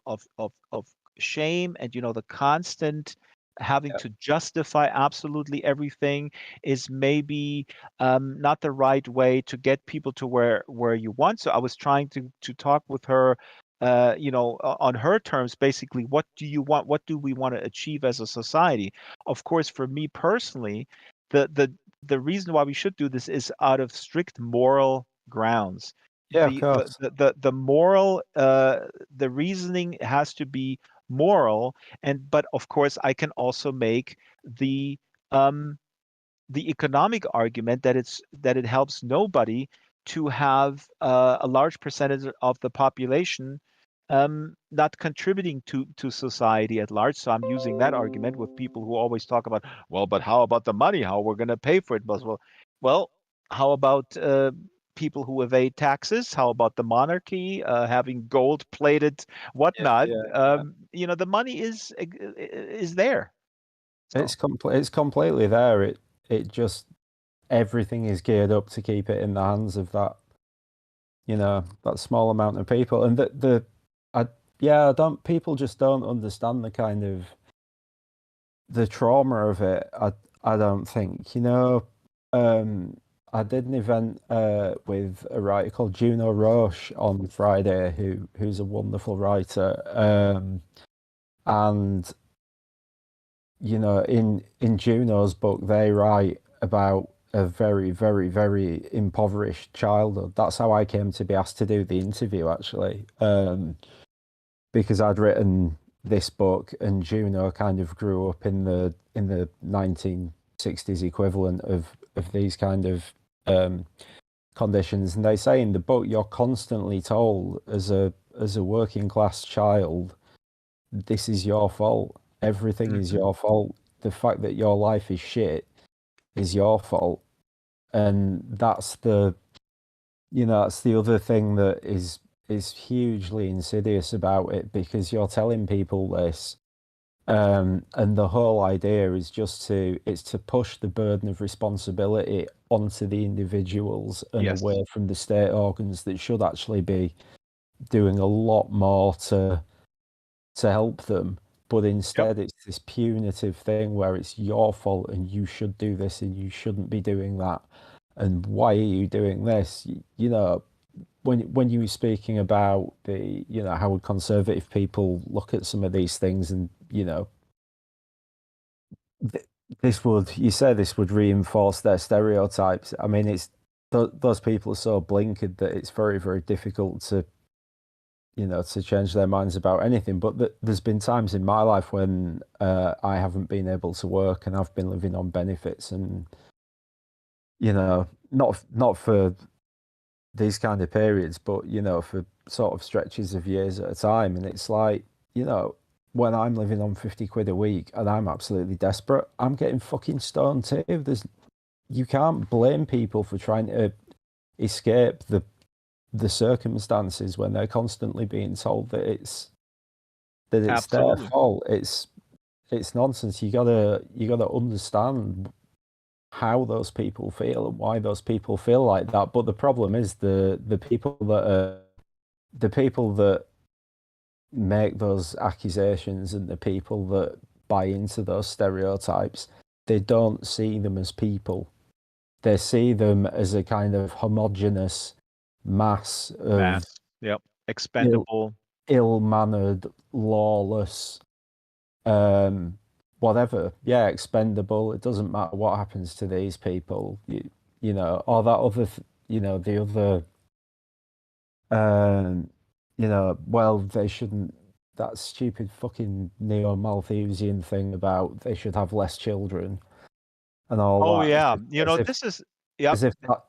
shame and, the constant having Yeah. to justify absolutely everything is maybe not the right way to get people to where you want. So I was trying to talk with her on her terms, basically, what do you want? What do we want to achieve as a society? Of course, for me personally, the the the reason why we should do this is out of strict moral grounds. Yeah, of course. The moral, the reasoning has to be moral, but of course, I can also make the um the economic argument that it helps nobody to have a large percentage of the population not contributing to society at large. So I'm using that argument with people who always talk about, well, but how about the money? How we're going to pay for it? Well, how about people who evade taxes? How about the monarchy having gold-plated Yeah, whatnot? yeah, yeah. The money is there. So. It's completely there. It just everything is geared up to keep it in the hands of that small amount of people. And I I don't people just don't understand the kind of the trauma of it. I don't think. I did an event with a writer called Juno Roche on Friday, who's a wonderful writer. And in Juno's book, they write about a very, very, very impoverished childhood. That's how I came to be asked to do the interview, actually, because I'd written this book, and Juno kind of grew up in the 1960s equivalent of these kind of conditions. And they say in the book, you're constantly told as a working class child, this is your fault. Everything is your fault. The fact that your life is shit is your fault. And that's the other thing that is hugely insidious about it, because you're telling people this, and the whole idea is to push the burden of responsibility onto the individuals and Yes. away from the state organs that should actually be doing a lot more to help them. But instead, It's this punitive thing where it's your fault and you should do this and you shouldn't be doing that. And why are you doing this? When you were speaking about how conservative people look at some of these things, and you say this would reinforce their stereotypes. I mean, those people are so blinkered that it's very, very difficult to change their minds about anything. But there's been times in my life when I haven't been able to work and I've been living on benefits, and not for these kind of periods, but for sort of stretches of years at a time. And it's like, when I'm living on 50 quid a week and I'm absolutely desperate, I'm getting fucking stoned too. You can't blame people for trying to escape the circumstances when they're constantly being told that it's Absolutely. their fault. It's nonsense. You gotta understand how those people feel and why those people feel like that. But the problem is the people that make those accusations and the people that buy into those stereotypes, they don't see them as people. They see them as a kind of homogenous mass of Yep. Expendable. ill-mannered, lawless, whatever. Yeah, expendable. It doesn't matter what happens to these people. You know, or that other, the other, well, they shouldn't. That stupid fucking neo-Malthusian thing about they should have less children and all Oh that. yeah, As this is yep.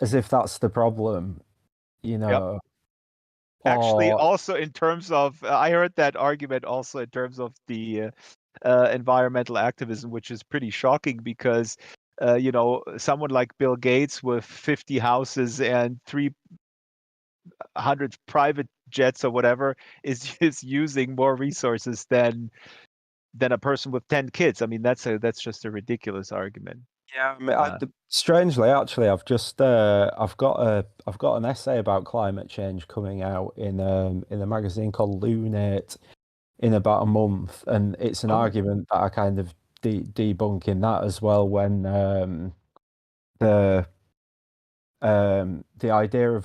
as if that's the problem, you know. Actually, Or also in terms of, I heard that argument also in terms of the environmental activism, which is pretty shocking because, someone like Bill Gates with 50 houses and 300 private jets or whatever is using more resources than a person with 10 kids. I mean, that's just a ridiculous argument. yeah, I mean, strangely, actually, I've just I've got an essay about climate change coming out in a magazine called Lunate in about a month, and it's an argument that I kind of debunk in that as well. When the idea of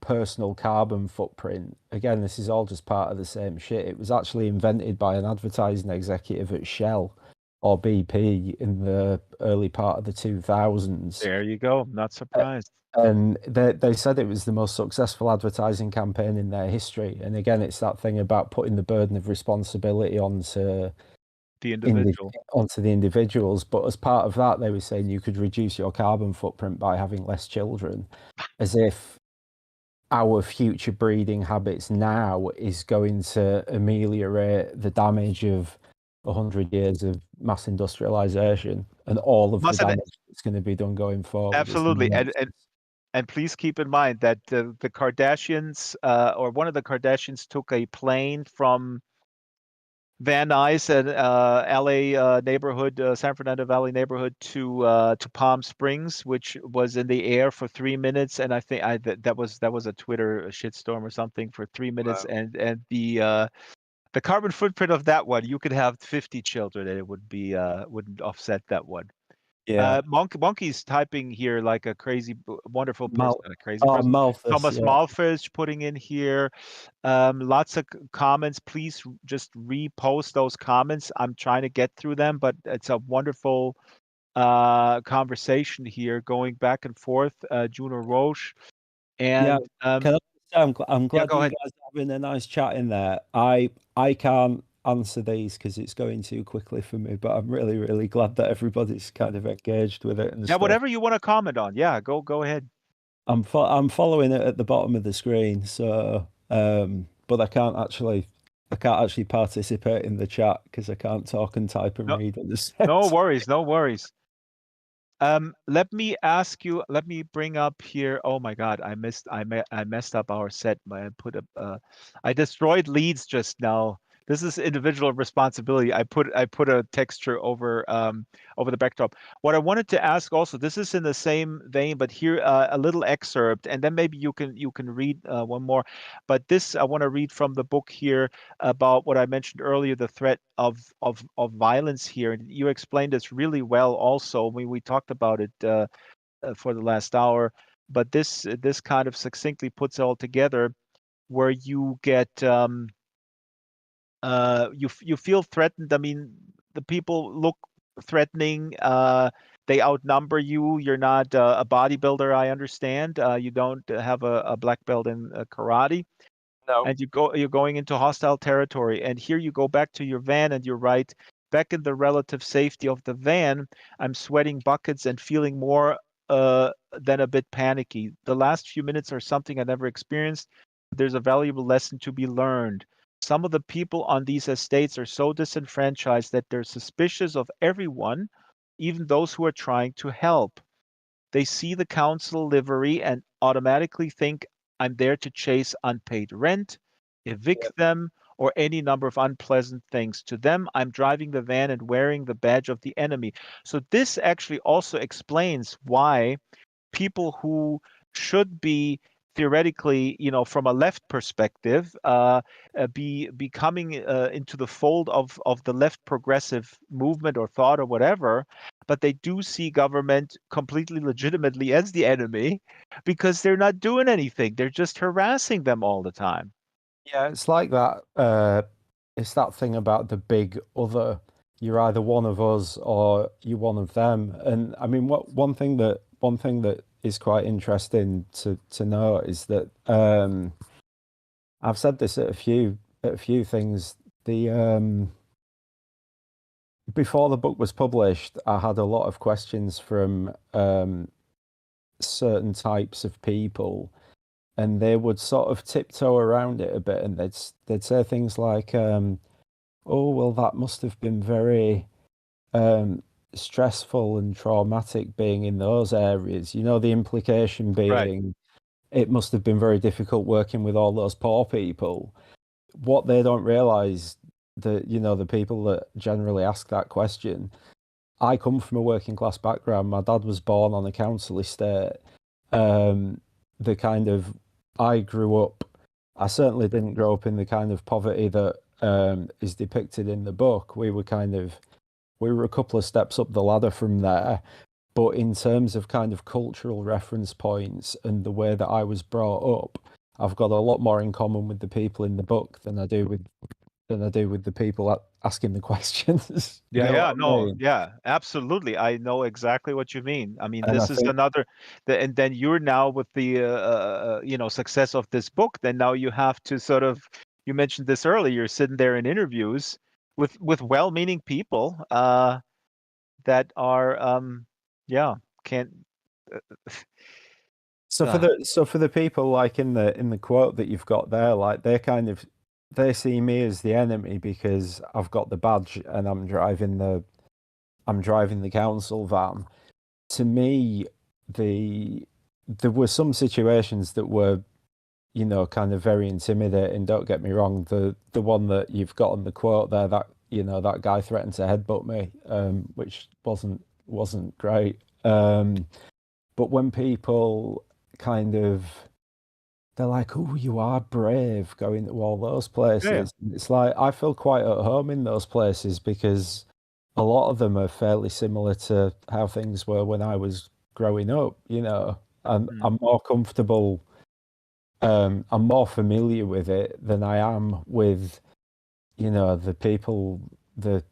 personal carbon footprint, again, this is all just part of the same shit. It was actually invented by an advertising executive at Shell or BP in the early part of the 2000s. There you go. Not surprised. And they said it was the most successful advertising campaign in their history. And again, it's that thing about putting the burden of responsibility onto the individual. Onto the individuals. But as part of that, they were saying you could reduce your carbon footprint by having less children, as if our future breeding habits now is going to ameliorate the damage of 100 years of mass industrialization and all of the damage that's going to be done going forward. Absolutely. And please keep in mind that the Kardashians, or one of the Kardashians, took a plane from Van Nuys and LA neighborhood, San Fernando Valley neighborhood, to Palm Springs, which was in the air for 3 minutes. And I think that was a Twitter shitstorm or something for 3 minutes. Wow. And the carbon footprint of that one, you could have 50 children and it wouldn't offset that one. Yeah. Monkey's typing here like a crazy, wonderful person. Malthus, Thomas Malthus putting in here. Lots of comments. Please just repost those comments. I'm trying to get through them, but it's a wonderful conversation here, going back and forth. Juno Roche. And I'm glad you guys are having a nice chat in there. I can't answer these because it's going too quickly for me, but I'm really, really glad that everybody's kind of engaged with it. And stuff. Whatever you want to comment on, go ahead. I'm following it at the bottom of the screen, so but I can't actually participate in the chat because I can't talk and type and read at the same No worries. Let me ask you. Let me bring up here. Oh my God, I messed up our set. I destroyed leads just now. This is individual responsibility. I put a texture over the backdrop. What I wanted to ask also, this is in the same vein, but here a little excerpt, and then maybe you can read one more. But this I want to read from the book here about what I mentioned earlier, the threat of violence here. And you explained this really well also when we talked about it for the last hour. But this kind of succinctly puts it all together, where you get you feel threatened. I mean, the people look threatening. They outnumber you. You're not a bodybuilder, I understand. You don't have a black belt in karate. No. And you're going into hostile territory. And here you go back to your van and you write, back in the relative safety of the van, I'm sweating buckets and feeling more than a bit panicky. The last few minutes are something I never experienced. There's a valuable lesson to be learned. Some of the people on these estates are so disenfranchised that they're suspicious of everyone, even those who are trying to help. They see the council livery and automatically think I'm there to chase unpaid rent, evict them, or any number of unpleasant things. To them, I'm driving the van and wearing the badge of the enemy. So this actually also explains why people who should be theoretically, from a left perspective, be coming into the fold of the left progressive movement or thought or whatever, but they do see government completely legitimately as the enemy because they're not doing anything. They're just harassing them all the time. Yeah, it's like that. It's that thing about the big other. You're either one of us or you're one of them. And I mean, one thing that is quite interesting to know is that I've said this at a few things. The before the book was published, I had a lot of questions from certain types of people, and they would sort of tiptoe around it a bit, and they'd say things like, "Oh, well, that must have been very stressful and traumatic being in those areas." You know, the implication being it must have been very difficult working with all those poor people. What they don't realize, the people that generally ask that question, I come from a working class background. My dad was born on a council estate. The kind of I grew up. I certainly didn't grow up in the kind of poverty that is depicted in the book. We were a couple of steps up the ladder from there. But in terms of kind of cultural reference points and the way that I was brought up, I've got a lot more in common with the people in the book than I do with the people asking the questions. Yeah, absolutely. I know exactly what you mean. I mean, And I this is think and then you're now with the success of this book. Then now you have to sort of, you mentioned this earlier. You're sitting there in interviews with well-meaning people that are can't. so Uh, for the people like in the quote that you've got there, like they see me as the enemy because I've got the badge and I'm driving the council van. To me, there were some situations that were, kind of very intimidating. Don't get me wrong. The one that you've got on the quote there, that that guy threatened to headbutt me, which wasn't great. But when people kind of they're like, "Oh, you are brave going to all those yeah. places." It's like I feel quite at home in those places because a lot of them are fairly similar to how things were when I was growing up. I'm more comfortable. I'm more familiar with it than I am with, the people that,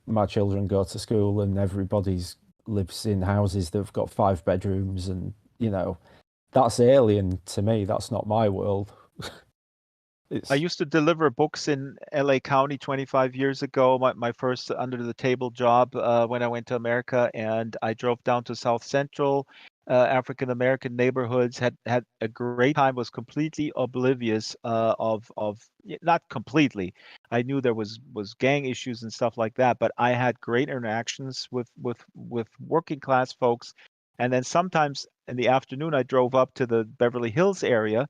my children go to school and everybody's lives in houses that have got 5 bedrooms and, that's alien to me. That's not my world. I used to deliver books in LA County 25 years ago, my first under the table job when I went to America, and I drove down to South Central African American neighborhoods, had a great time, was completely oblivious not completely. I knew there was gang issues and stuff like that, but I had great interactions with working class folks. And then sometimes in the afternoon, I drove up to the Beverly Hills area,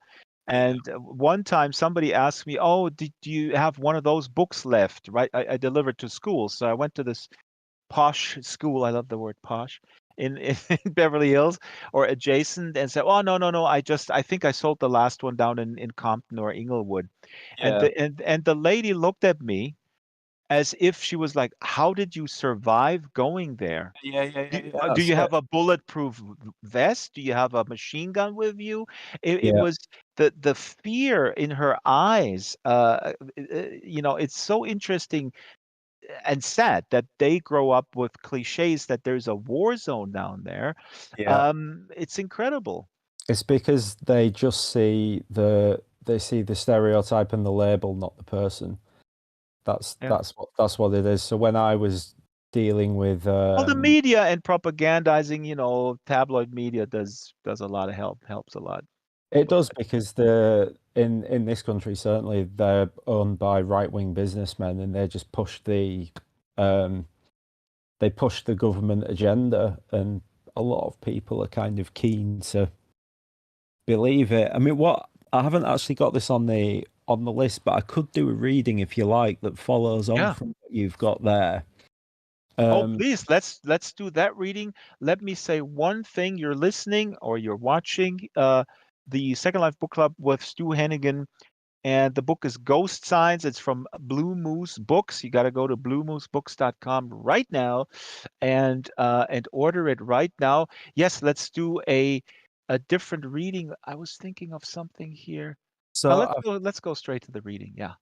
and one time somebody asked me, "Oh, do you have one of those books left?" Right? I delivered to schools. So I went to this posh school. I love the word posh in Beverly Hills or adjacent, and said, "Oh, no. I think I sold the last one down in Compton or Inglewood." And Yeah. the lady looked at me as if she was like, "How did you survive going there? Do That's you it. have a bulletproof vest? Do you have a machine gun with you?" It Yeah. was the fear in her eyes. It's so interesting and sad that they grow up with cliches that there's a war zone down there. Yeah. It's incredible. It's because they see the stereotype and the label, not the person. That's Yeah. that's what it is. So when I was dealing with Well, the media and propagandizing, tabloid media does a lot of helps a lot it with does that. because in this country certainly they're owned by right-wing businessmen and um they push the government agenda, and a lot of people are kind of keen to believe it. I mean, what I haven't actually got this on on the list, but I could do a reading if you like that follows on Yeah. from what you've got there. Please, let's do that reading. Let me say one thing. You're listening or you're watching the Second Life Book Club with Stu Hennigan, and the book is Ghost Signs. It's from Blue Moose Books. You got to go to bluemoosebooks.com right now and order it right now. Yes, let's do a different reading. I was thinking of something here. So Let's go straight to the reading. Yeah.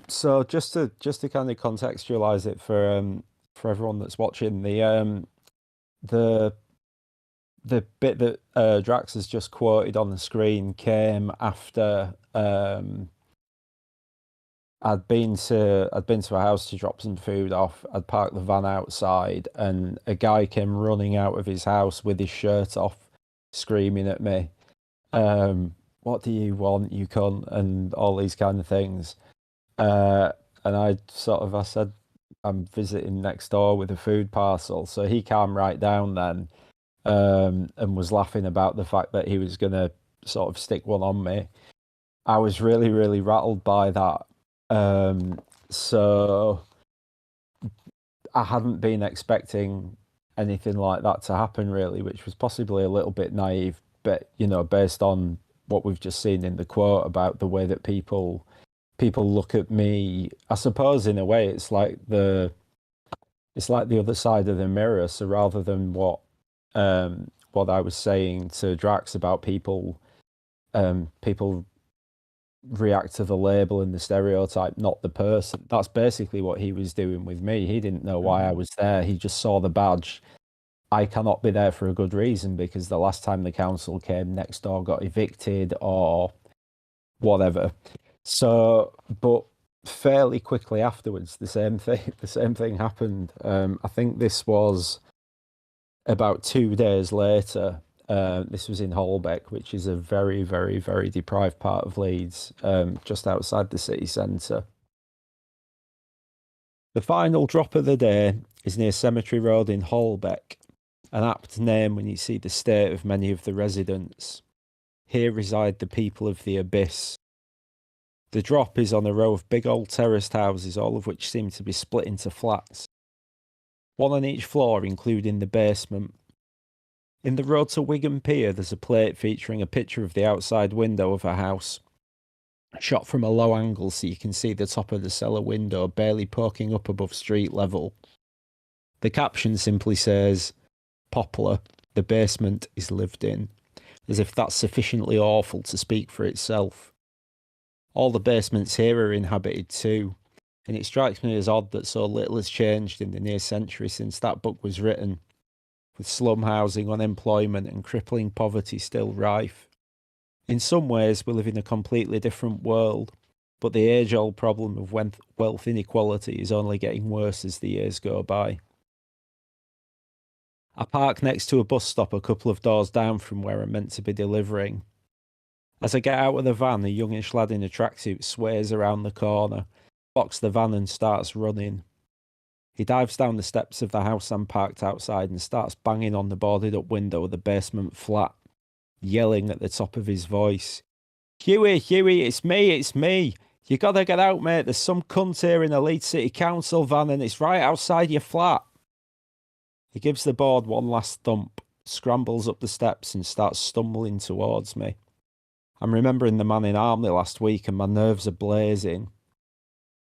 So just to kind of contextualize it for everyone that's watching, the bit that Drax has just quoted on the screen came after I'd been to a house to drop some food off. I'd parked the van outside, and a guy came running out of his house with his shirt off, screaming at me, "What do you want, you cunt?" and all these kind of things. And I said, "I'm visiting next door with a food parcel." So he calmed right down then, and was laughing about the fact that he was going to sort of stick one on me. I was really, really rattled by that. So I hadn't been expecting anything like that to happen, really, which was possibly a little bit naive, but, based on what we've just seen in the quote about the way that people look at me, I suppose in a way it's like the other side of the mirror. So rather than what I was saying to Drax about people react to the label and the stereotype, not the person. That's basically what he was doing with me. He didn't know why I was there. He just saw the badge. I cannot be there for a good reason because the last time the council came, next door got evicted or whatever. So, but fairly quickly afterwards, the same thing happened. I think this was about 2 days later. This was in Holbeck, which is a very, very, very deprived part of Leeds, just outside the city centre. The final drop of the day is near Cemetery Road in Holbeck, an apt name when you see the state of many of the residents. Here reside the people of the abyss. The drop is on a row of big old terraced houses, all of which seem to be split into flats. One on each floor, including the basement. In the road to Wigan Pier, there's a plate featuring a picture of the outside window of a house, shot from a low angle so you can see the top of the cellar window barely poking up above street level. The caption simply says, "Poplar, the basement is lived in," as if that's sufficiently awful to speak for itself. All the basements here are inhabited too, and it strikes me as odd that so little has changed in the near century since that book was written, with slum housing, unemployment and crippling poverty still rife. In some ways, we live in a completely different world, but the age-old problem of wealth inequality is only getting worse as the years go by. I park next to a bus stop a couple of doors down from where I'm meant to be delivering. As I get out of the van, a youngish lad in a tracksuit sways around the corner, locks the van and starts running. He dives down the steps of the house I'm parked outside and starts banging on the boarded up window of the basement flat, yelling at the top of his voice. Huey, it's me. You gotta get out, mate. There's some cunt here in a Leeds City Council van and it's right outside your flat." He gives the board one last thump, scrambles up the steps and starts stumbling towards me. I'm remembering the man in Armley last week and my nerves are blazing.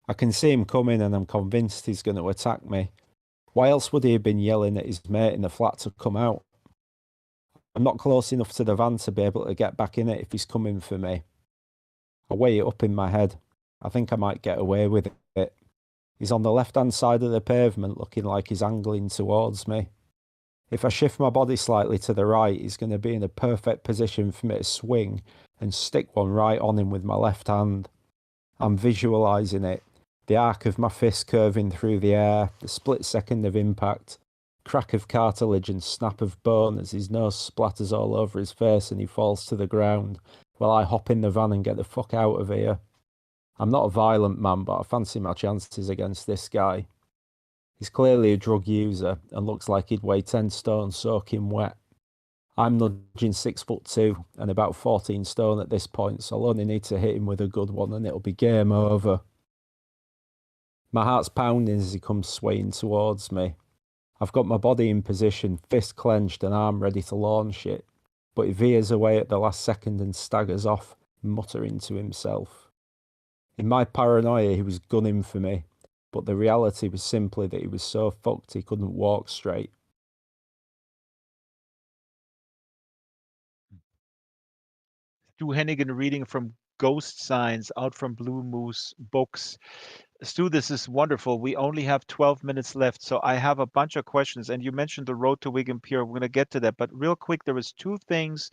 I can see him coming and I'm convinced he's going to attack me. Why else would he have been yelling at his mate in the flat to come out? I'm not close enough to the van to be able to get back in it if he's coming for me. I weigh it up in my head. I think I might get away with it. He's on the left-hand side of the pavement looking like he's angling towards me. If I shift my body slightly to the right, he's going to be in a perfect position for me to swing and stick one right on him with my left hand. I'm visualising it. The arc of my fist curving through the air, the split second of impact, crack of cartilage and snap of bone as his nose splatters all over his face and he falls to the ground, while I hop in the van and get the fuck out of here. I'm not a violent man, but I fancy my chances against this guy. He's clearly a drug user and looks like he'd weigh 10 stone soaking wet. I'm nudging 6'2" and about 14 stone at this point, so I'll only need to hit him with a good one and it'll be game over. My heart's pounding as he comes swaying towards me. I've got my body in position, fist clenched and arm ready to launch it, but he veers away at the last second and staggers off, muttering to himself. In my paranoia, he was gunning for me, but the reality was simply that he was so fucked he couldn't walk straight. Stu Hennigan reading from Ghost Signs out from Blue Moose Books. Stu, this is wonderful. We only have 12 minutes left, so I have a bunch of questions. And you mentioned the road to Wigan Pier. We're going to get to that, but real quick, there was two things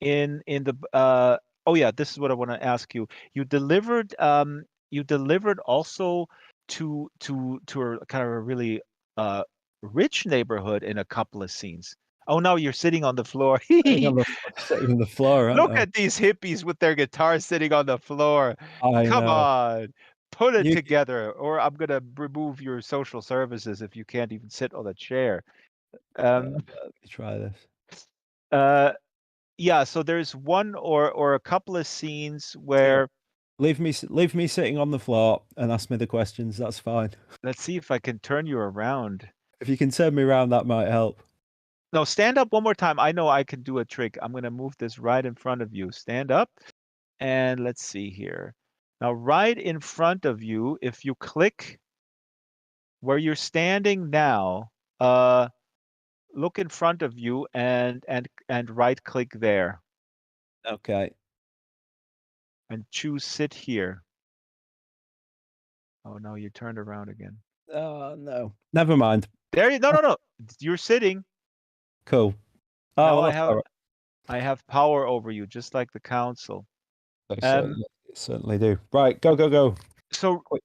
in the oh yeah, this is what I want to ask you. You delivered also to a kind of a really rich neighborhood in a couple of scenes. Oh no, you're sitting on the floor. Sitting on the floor, aren't Look I? at these hippies with their guitars sitting on the floor. I Come know. on, put it You, together, or I'm gonna remove your social services if you can't even sit on a chair. let Um, me try this. uh, yeah, so there's one or a couple of scenes Tell you what, where leave me sitting on the floor and ask me the questions. That's fine. let's see if I can turn you around. If you can turn me around, that might help. No, stand up one more time. I know I can do a trick. I'm gonna move this right in front of you. Stand up, and let's see here. Now, right in front of you, if you click where you're standing now, look in front of you and right click there Okay. and choose sit here. Oh no, you turned around again. Oh no. Never mind. There you no. You're sitting. Cool. Oh Now well, that's all right. I have power over you, just like the council. I certainly do. Right, go. So Quick.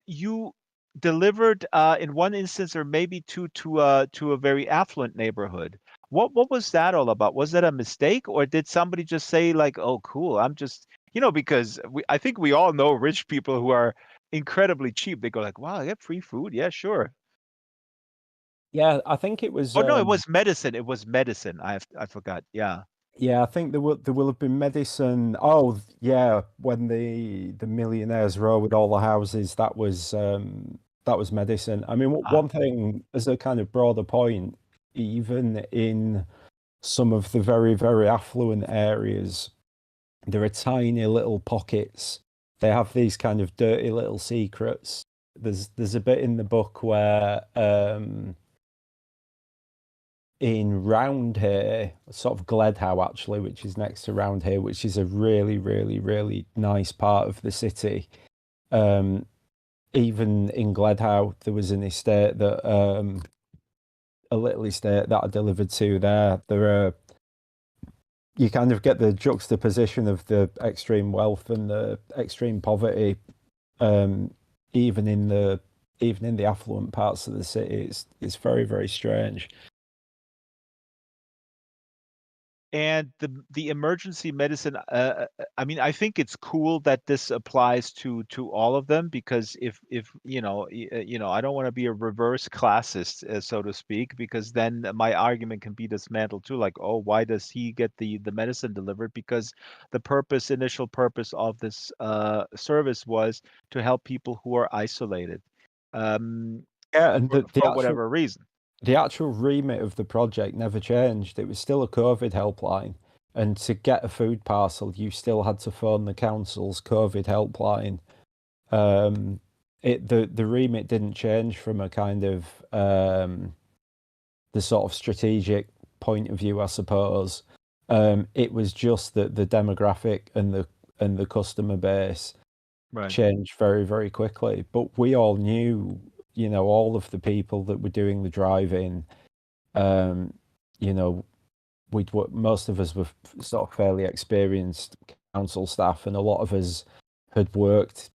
you delivered in one instance or maybe two to a very affluent neighborhood. What was that all about? Was that a mistake, or did somebody just say like, "Oh, cool, I'm just," because I think we all know rich people who are incredibly cheap. They go like, "Wow, I get free food. Yeah, sure." Yeah, I think it was. Oh no, it was medicine. It was medicine. I forgot. Yeah. Yeah, I think there will have been medicine. Oh yeah, when the millionaires row with all the houses, that was medicine. I mean, Ah, one thing as a kind of broader point, even in some of the very, very affluent areas, there are tiny little pockets. They have these kind of dirty little secrets. There's a bit in the book where in Roundhay, sort of Gledhow actually, which is next to Roundhay, which is a really, really, really nice part of the city. Even in Gledhow, there was an estate that a little estate that I delivered to there. There are you kind of get the juxtaposition of the extreme wealth and the extreme poverty, even in the affluent parts of the city. It's very, very strange. and the emergency medicine. I mean, I think it's cool that this applies to all of them, because if I don't want to be a reverse classist, so to speak, because then my argument can be dismantled too. Like, oh, why does he get the medicine delivered? Because the initial purpose of this service was to help people who are isolated, um, Yeah, and for whatever reason. the actual remit of the project never changed. It was still a COVID helpline. And to get a food parcel, you still had to phone the council's COVID helpline. The remit didn't change from a kind of the sort of strategic point of view, I suppose. It was just that the demographic and the customer base Right. changed very, very quickly. But we all knew, all of the people that were doing the driving, most of us were sort of fairly experienced council staff, and a lot of us had worked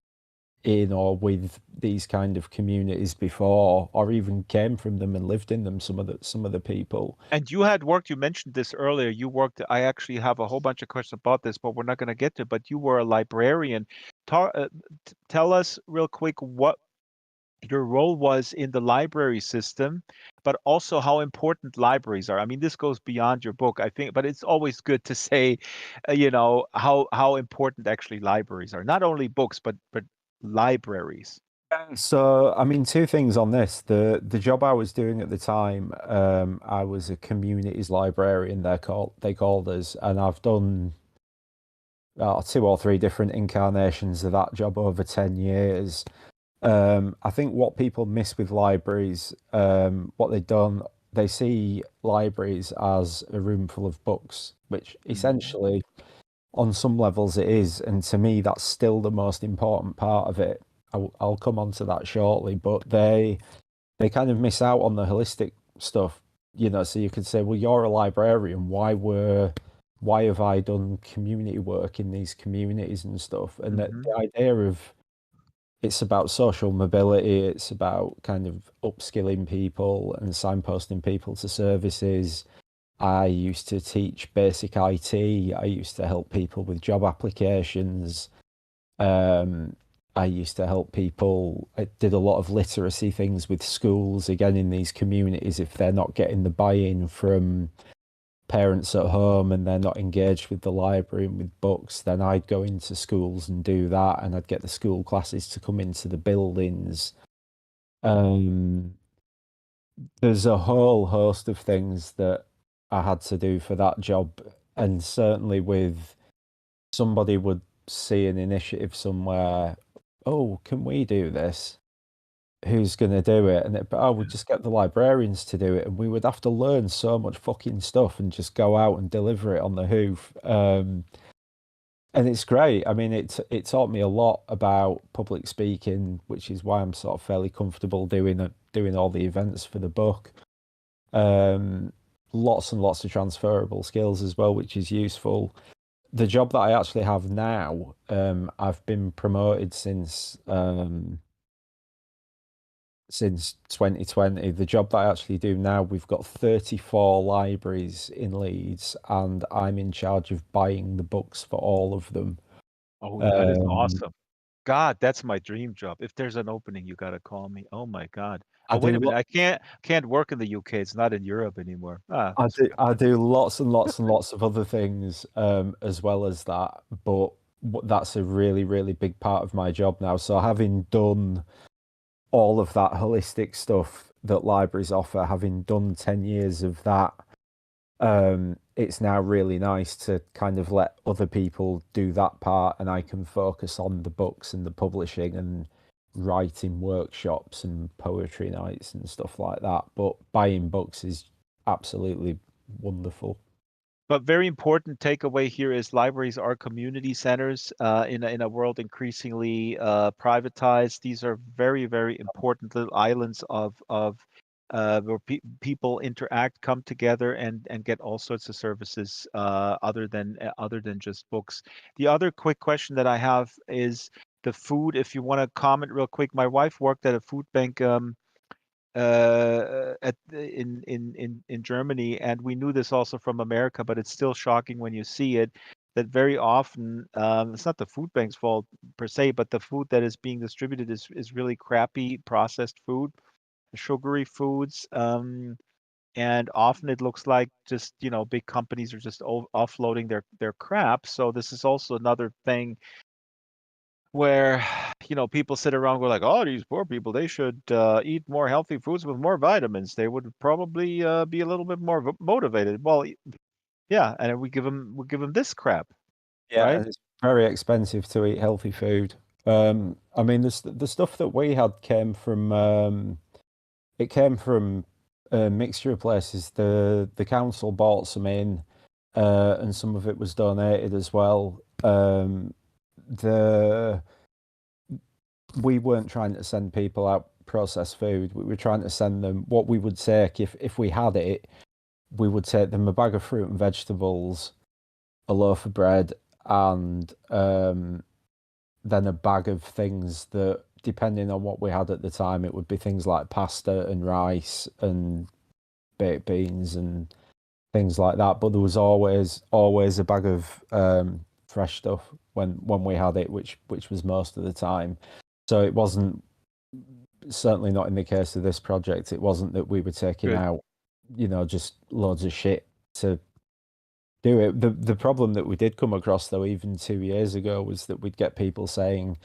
in or with these kind of communities before, or even came from them and lived in them. Some of the people. And you had worked, you mentioned this earlier, you worked, I actually have a whole bunch of questions about this, but we're not going to get to it, but you were a librarian. Tell us real quick, your role was in the library system, but also how important libraries are. I mean, this goes beyond your book, I think, but it's always good to say, how important actually libraries are. Not only books, but libraries. So, I mean, two things on this. The job I was doing at the time, I was a communities librarian. They called us, and I've done two or three different incarnations of that job over 10 years. I think what people miss with libraries, what they've done, they see libraries as a room full of books, which essentially, on some levels, it is. And to me, that's still the most important part of it. I'll come on to that shortly, but they kind of miss out on the holistic stuff, So you could say, well, you're a librarian. Why have I done community work in these communities and stuff? And the idea of it's about social mobility, it's about kind of upskilling people and signposting people to services. I used to teach basic IT. I used to help people with job applications. I used to help people. I did a lot of literacy things with schools, again, in these communities, if they're not getting the buy-in from parents at home and they're not engaged with the library and with books, then I'd go into schools and do that, and I'd get the school classes to come into the buildings. There's a whole host of things that I had to do for that job, and certainly with somebody would see an initiative somewhere, oh, can we do this? Who's going to do it? And we'll just get the librarians to do it. And we would have to learn so much fucking stuff and just go out and deliver it on the hoof. And it's great. I mean, it taught me a lot about public speaking, which is why I'm sort of fairly comfortable doing all the events for the book. Lots and lots of transferable skills as well, which is useful. The job that I actually have now, I've been promoted since 2020. The job that I actually do now, we've got 34 libraries in Leeds, and I'm in charge of buying the books for all of them. Oh, that is awesome. God, that's my dream job. If there's an opening, you gotta call me. Oh my God. Oh, wait a minute. I can't work in the UK. It's not in Europe anymore. I do lots and lots and lots of other things as well as that, but that's a really, really big part of my job now. So having done all of that holistic stuff that libraries offer, having done 10 years of that, it's now really nice to kind of let other people do that part, and I can focus on the books and the publishing and writing workshops and poetry nights and stuff like that. But buying books is absolutely wonderful. But very important takeaway here is libraries are community centers in a world increasingly privatized. These are very, very important little islands of where people interact, come together, and get all sorts of services other than just books. The other quick question that I have is the food. If you want to comment real quick, my wife worked at a food bank. In Germany, and we knew this also from America, but it's still shocking when you see it, that very often it's not the food bank's fault per se, but the food that is being distributed is really crappy processed food, sugary foods, and often it looks like just big companies are just offloading their crap. So this is also another thing where people sit around and go like, oh, these poor people, they should eat more healthy foods with more vitamins. They would probably be a little bit more motivated. Well, yeah, and we give them this crap, Yeah, right? and it's very expensive to eat healthy food. I mean, the stuff that we had came from a mixture of places. The council bought some in, and some of it was donated as well. We weren't trying to send people out processed food. We were trying to send them what we would take if we had it. We would take them a bag of fruit and vegetables, a loaf of bread, and then a bag of things that, depending on what we had at the time, it would be things like pasta and rice and baked beans and things like that. But there was always a bag of fresh stuff when we had it, which was most of the time. So it wasn't certainly not in the case of this project. It wasn't that we were taking Good. out, just loads of shit to do it. The problem that we did come across, though, even 2 years ago, was that we'd get people saying,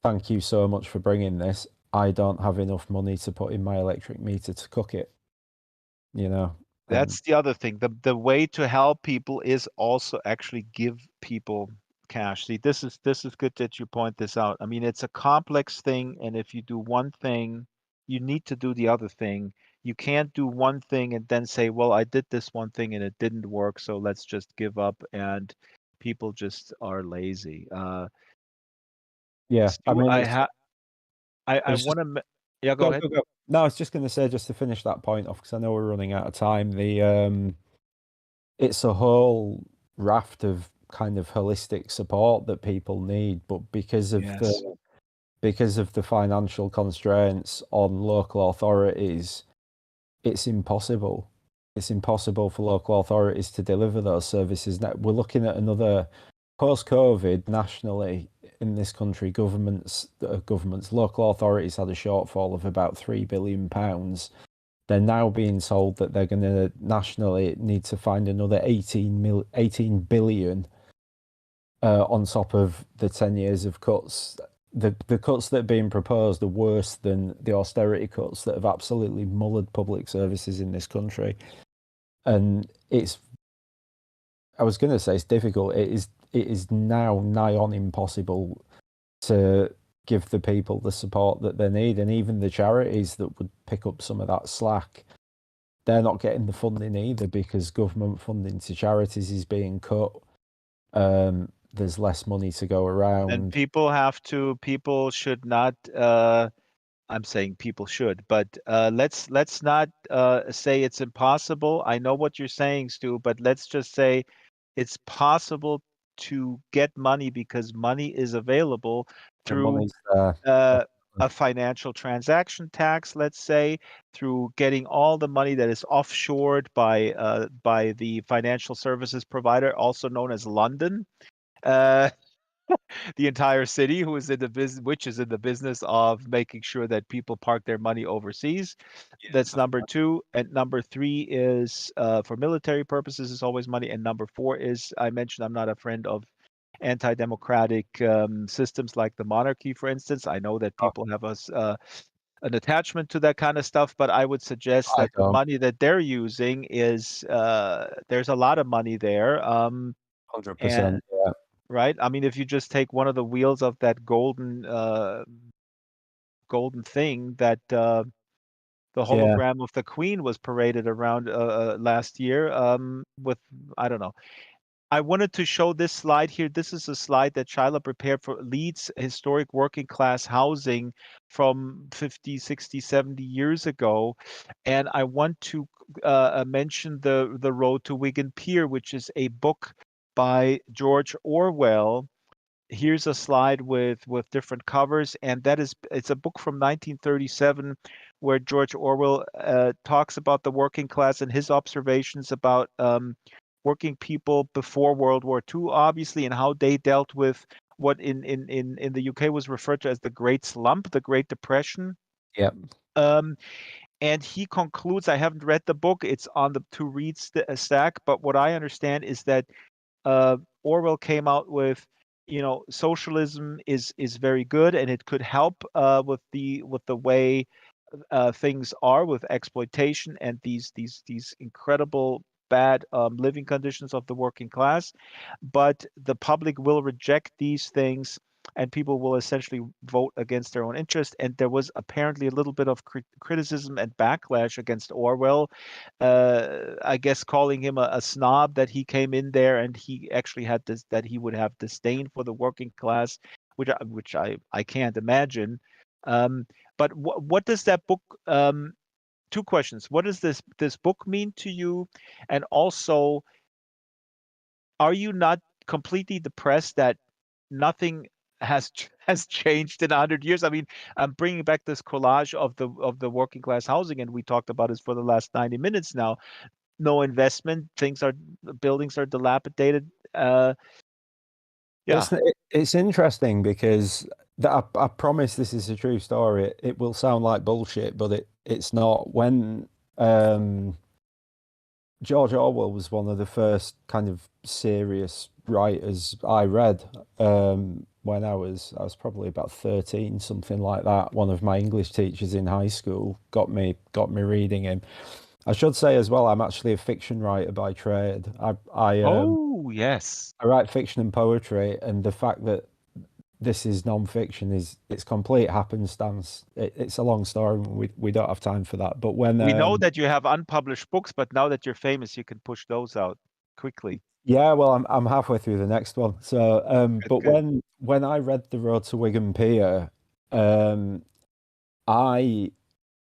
"Thank you so much for bringing this. I don't have enough money to put in my electric meter to cook it." And That's the other thing. The way to help people is also actually give people cash. See, this is good that you point this out. I mean, it's a complex thing, and if you do one thing, you need to do the other thing. You can't do one thing and then say, "Well, I did this one thing and it didn't work, so let's just give up." And people just are lazy. yeah, I Stu, mean, I it's have I I was just want to. Yeah, go go ahead. go go. No, I was just going to say, just to finish that point off, because I know we're running out of time. It's a whole raft of kind of holistic support that people need, but Yes. because of the financial constraints on local authorities, it's impossible. It's impossible for local authorities to deliver those services. Now, we're looking at another post-COVID nationally in this country. Local authorities had a shortfall of about £3 billion. They're now being told that they're going to nationally need to find another 18 billion on top of the 10 years of cuts. The cuts that are being proposed are worse than the austerity cuts that have absolutely mullered public services in this country. And I was going to say it's difficult. It is now nigh on impossible to give the people the support that they need. And even the charities that would pick up some of that slack, they're not getting the funding either, because government funding to charities is being cut. There's less money to go And around. people should not, I'm saying people should, but let's not say it's impossible. I know what you're saying, Stu, but let's just say it's possible to get money because money is available The through money's there. uh, a financial transaction tax, let's say, through getting all the money that is offshored by the financial services provider, also known as London. Uh, the entire city who is in the business, which is in the business of making sure that people park their money overseas. That's number two. And number three is for military purposes is always money. And number four is, I mentioned I'm not a friend of anti-democratic systems like the monarchy, for instance. I know that people have an attachment to that kind of stuff, but I would suggest I that the don't. money that they're using is there's a lot of money there. And 100%. Yeah. right? I mean, if you just take one of the wheels of that golden thing that the Yeah. hologram of the Queen was paraded around last year, with I don't know. I wanted to show this slide here. This is a slide that Shyla prepared for Leeds historic working class housing from 50, 60, 70 years ago. And I want to mention the Road to Wigan Pier, which is a book by George Orwell. Here's a slide with different covers, and it's a book from 1937 where George Orwell talks about the working class and his observations about working people before World War II, obviously, and how they dealt with what in the UK was referred to as the Great Slump, the Great Depression. Yep. Um, and he concludes, I haven't read the book, it's on the to read stack, but what I understand is that Orwell came out with, socialism is very good and it could help with the way things are with exploitation and these incredible bad living conditions of the working class, but the public will reject these things and people will essentially vote against their own interest. And there was apparently a little bit of criticism and backlash against Orwell, I guess calling him a snob, that he came in there and he actually had this, that he would have disdain for the working class, which I can't imagine. But what does that book? Two questions. What does this book mean to you? And also, are you not completely depressed that nothing has changed in 100 years? I mean, I'm bringing back this collage of the working class housing, and we talked about this for the last 90 minutes now. No investment. Buildings are dilapidated. Yeah. It's interesting because I promise this is a true story. It will sound like bullshit, but it's not. When George Orwell was one of the first kind of serious writers I read, when I was probably about 13, something like that. One of my English teachers in high school got me reading him. I should say as well, I'm actually a fiction writer by trade. Oh, yes. I write fiction and poetry, and the fact that this is non-fiction it's complete happenstance. It's a long story. We don't have time for that. But when We know that you have unpublished books, but now that you're famous, you can push those out quickly. yeah, well, I'm halfway through the next one. So, but Good. when I read The Road to Wigan Pier, I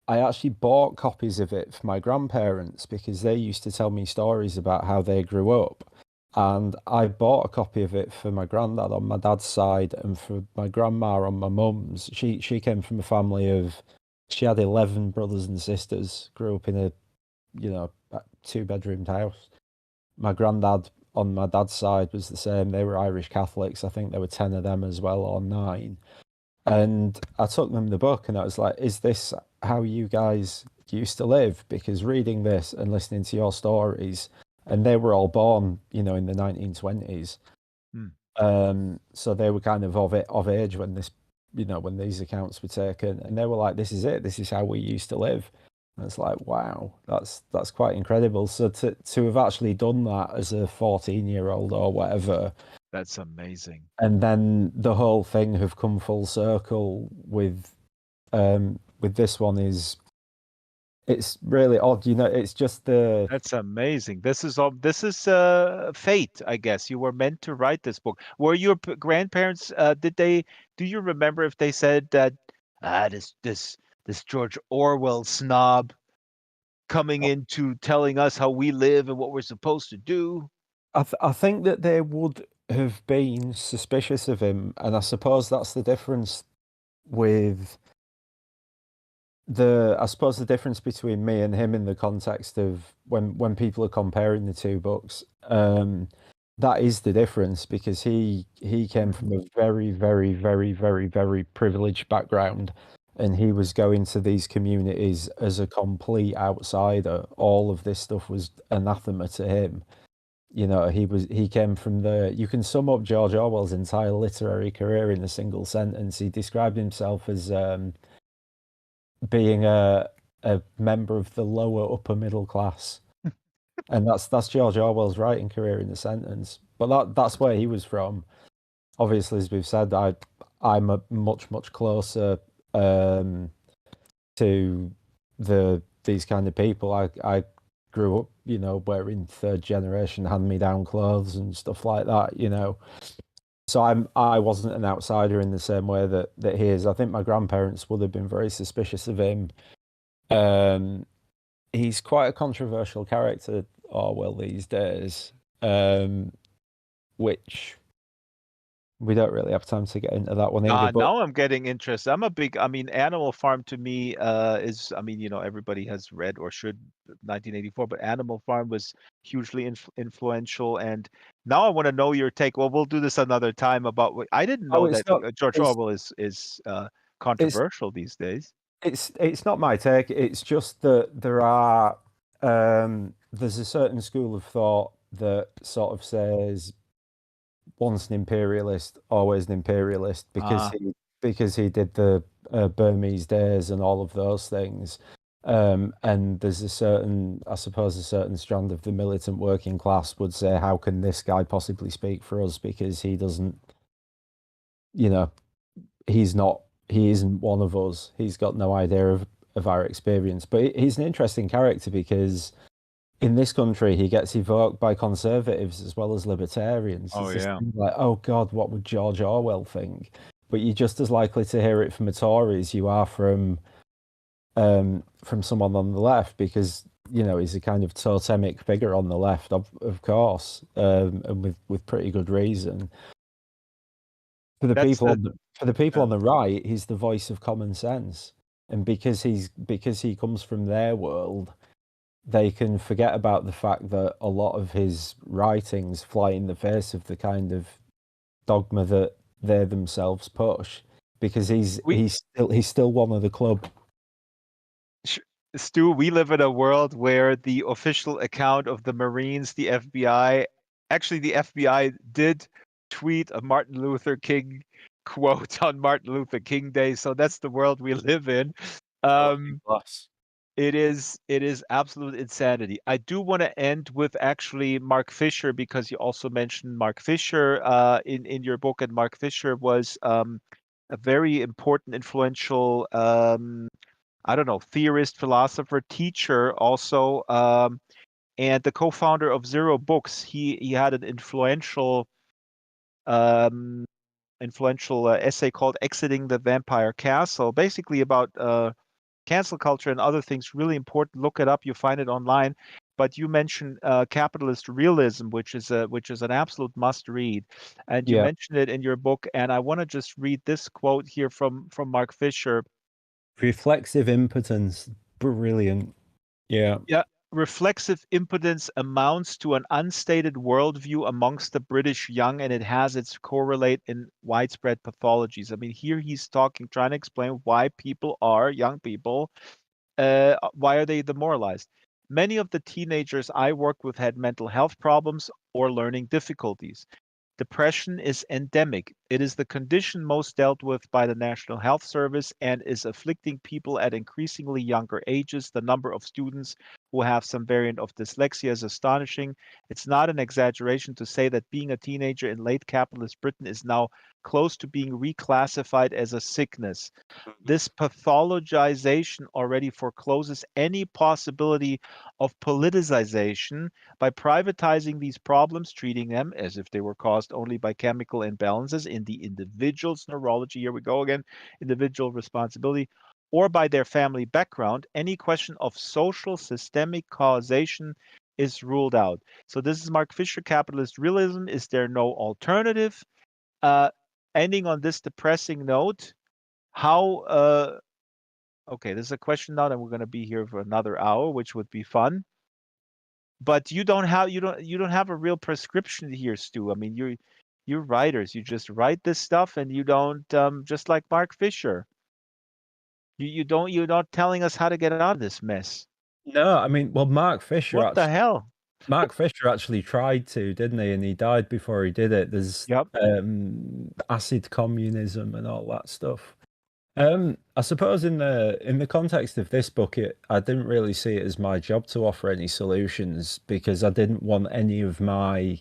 actually bought copies of it for my grandparents because they used to tell me stories about how they grew up. And I bought a copy of it for my granddad on my dad's side and for my grandma on my mum's. She came from a family of, she had 11 brothers and sisters, grew up in a, a 2-bedroomed house. My granddad on my dad's side was the same. They were Irish Catholics. I think there were 10 of them as well, or 9. And I took them the book and I was like, is this how you guys used to live? Because reading this and listening to your stories, and they were all born, in the 1920s. So they were kind of age when this, when these accounts were taken, and they were like, this is it. This is how we used to live. And it's like, wow, that's quite incredible. So to have actually done that as a 14-year-old or whatever, That's amazing. and then the whole thing have come full circle with this one it's really odd. It's just That's amazing. This is fate, I guess. You were meant to write this book. Were your grandparents? Do you remember if they said that this George Orwell snob coming into telling us how we live and what we're supposed to do? I think that they would have been suspicious of him, and I suppose that's the difference with the difference between me and him in the context of when people are comparing the two books. That is the difference, because he came from a very, very, very, very, very privileged background, and he was going to these communities as a complete outsider. All of this stuff was anathema to him. He came from you can sum up George Orwell's entire literary career in a single sentence. He described himself as being a member of the lower upper middle class. And that's George Orwell's writing career in a sentence. But that's where he was from. Obviously, as we've said, I'm a much closer to these kind of people. I grew up, wearing 3rd generation hand-me-down clothes and stuff like that, So I wasn't an outsider in the same way that he is. I think my grandparents would have been very suspicious of him. He's quite a controversial character, Orwell, these days, which we don't really have time to get into that one either. But Now I'm getting interested. Animal Farm to me is, everybody has read or should 1984, but Animal Farm was hugely influential. And now I want to know your take. Well, we'll do this another time about I didn't know that George Orwell is controversial these days. It's not my take. It's just that there are there's a certain school of thought that sort of says once an imperialist, always an imperialist, because he did the Burmese days and all of those things. And there's a certain strand of the militant working class would say, how can this guy possibly speak for us? Because he doesn't, he isn't one of us. He's got no idea of our experience. But he's an interesting character because in this country, he gets evoked by conservatives as well as libertarians. Oh, yeah. Like, oh God, what would George Orwell think? But you're just as likely to hear it from a Tory as you are from someone on the left, because he's a kind of totemic figure on the left, of course, and with pretty good reason. For the people on the right, he's the voice of common sense, and because he comes from their world, they can forget about the fact that a lot of his writings fly in the face of the kind of dogma that they themselves push. because he's We he's still one of the club. Stu, we live in a world where the official account of the Marines, the FBI, actually the FBI did tweet a Martin Luther King quote on Martin Luther King Day. So that's the world we live in. Plus. It is absolute insanity. I do want to end with actually Mark Fisher, because you also mentioned Mark Fisher in your book, and Mark Fisher was a very important, influential I don't know, theorist, philosopher, teacher also, and the co-founder of Zero Books. He had an um, influential essay called "Exiting the Vampire Castle," basically about cancel culture and other things. Really important. Look it up. You find it online. But you mentioned capitalist realism, which is an absolute must read, and you Yeah. mentioned it in your book. And I want to just read this quote here from Mark Fisher. Reflexive impotence, brilliant. Yeah. Yeah, reflexive impotence amounts to an unstated worldview amongst the British young, and it has its correlate in widespread pathologies. I mean, here he's trying to explain why young people, why are they demoralized? Many of the teenagers I work with had mental health problems or learning difficulties. Depression is endemic. It is the condition most dealt with by the National Health Service and is afflicting people at increasingly younger ages. The number of students who have some variant of dyslexia is astonishing. It's not an exaggeration to say that being a teenager in late capitalist Britain is now close to being reclassified as a sickness. This pathologization already forecloses any possibility of politicization by privatizing these problems, treating them as if they were caused only by chemical imbalances in the individual's neurology. Here we go again, individual responsibility, or by their family background. Any question of social systemic causation is ruled out. So this is Mark Fisher, capitalist realism. Is there no alternative? Ending on this depressing note, how okay, this is a question now, and we're going to be here for another hour, which would be fun. But you don't have a real prescription here, Stu. I mean, you're writers. You just write this stuff, and you don't just like Mark Fisher. You're not telling us how to get out of this mess. No, I mean, well, What the hell? Mark Fisher actually tried to, didn't he? And he died before he did it. There's Yep. acid communism and all that stuff. I suppose in the context of this book, I didn't really see it as my job to offer any solutions, because I didn't want any of my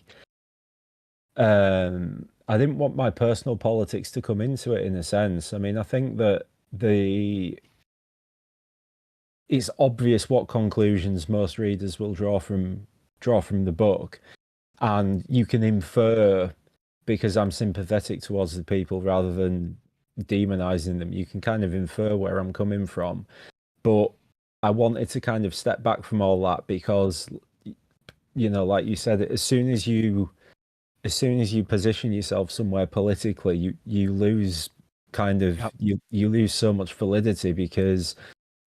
I didn't want my personal politics to come into it, in a sense. I mean, I think that it's obvious what conclusions most readers will draw from the book, and you can infer, because I'm sympathetic towards the people rather than demonizing them, you can kind of infer where I'm coming from. But I wanted to kind of step back from all that, because, like you said, as soon as you position yourself somewhere politically, you lose kind of you lose so much validity. Because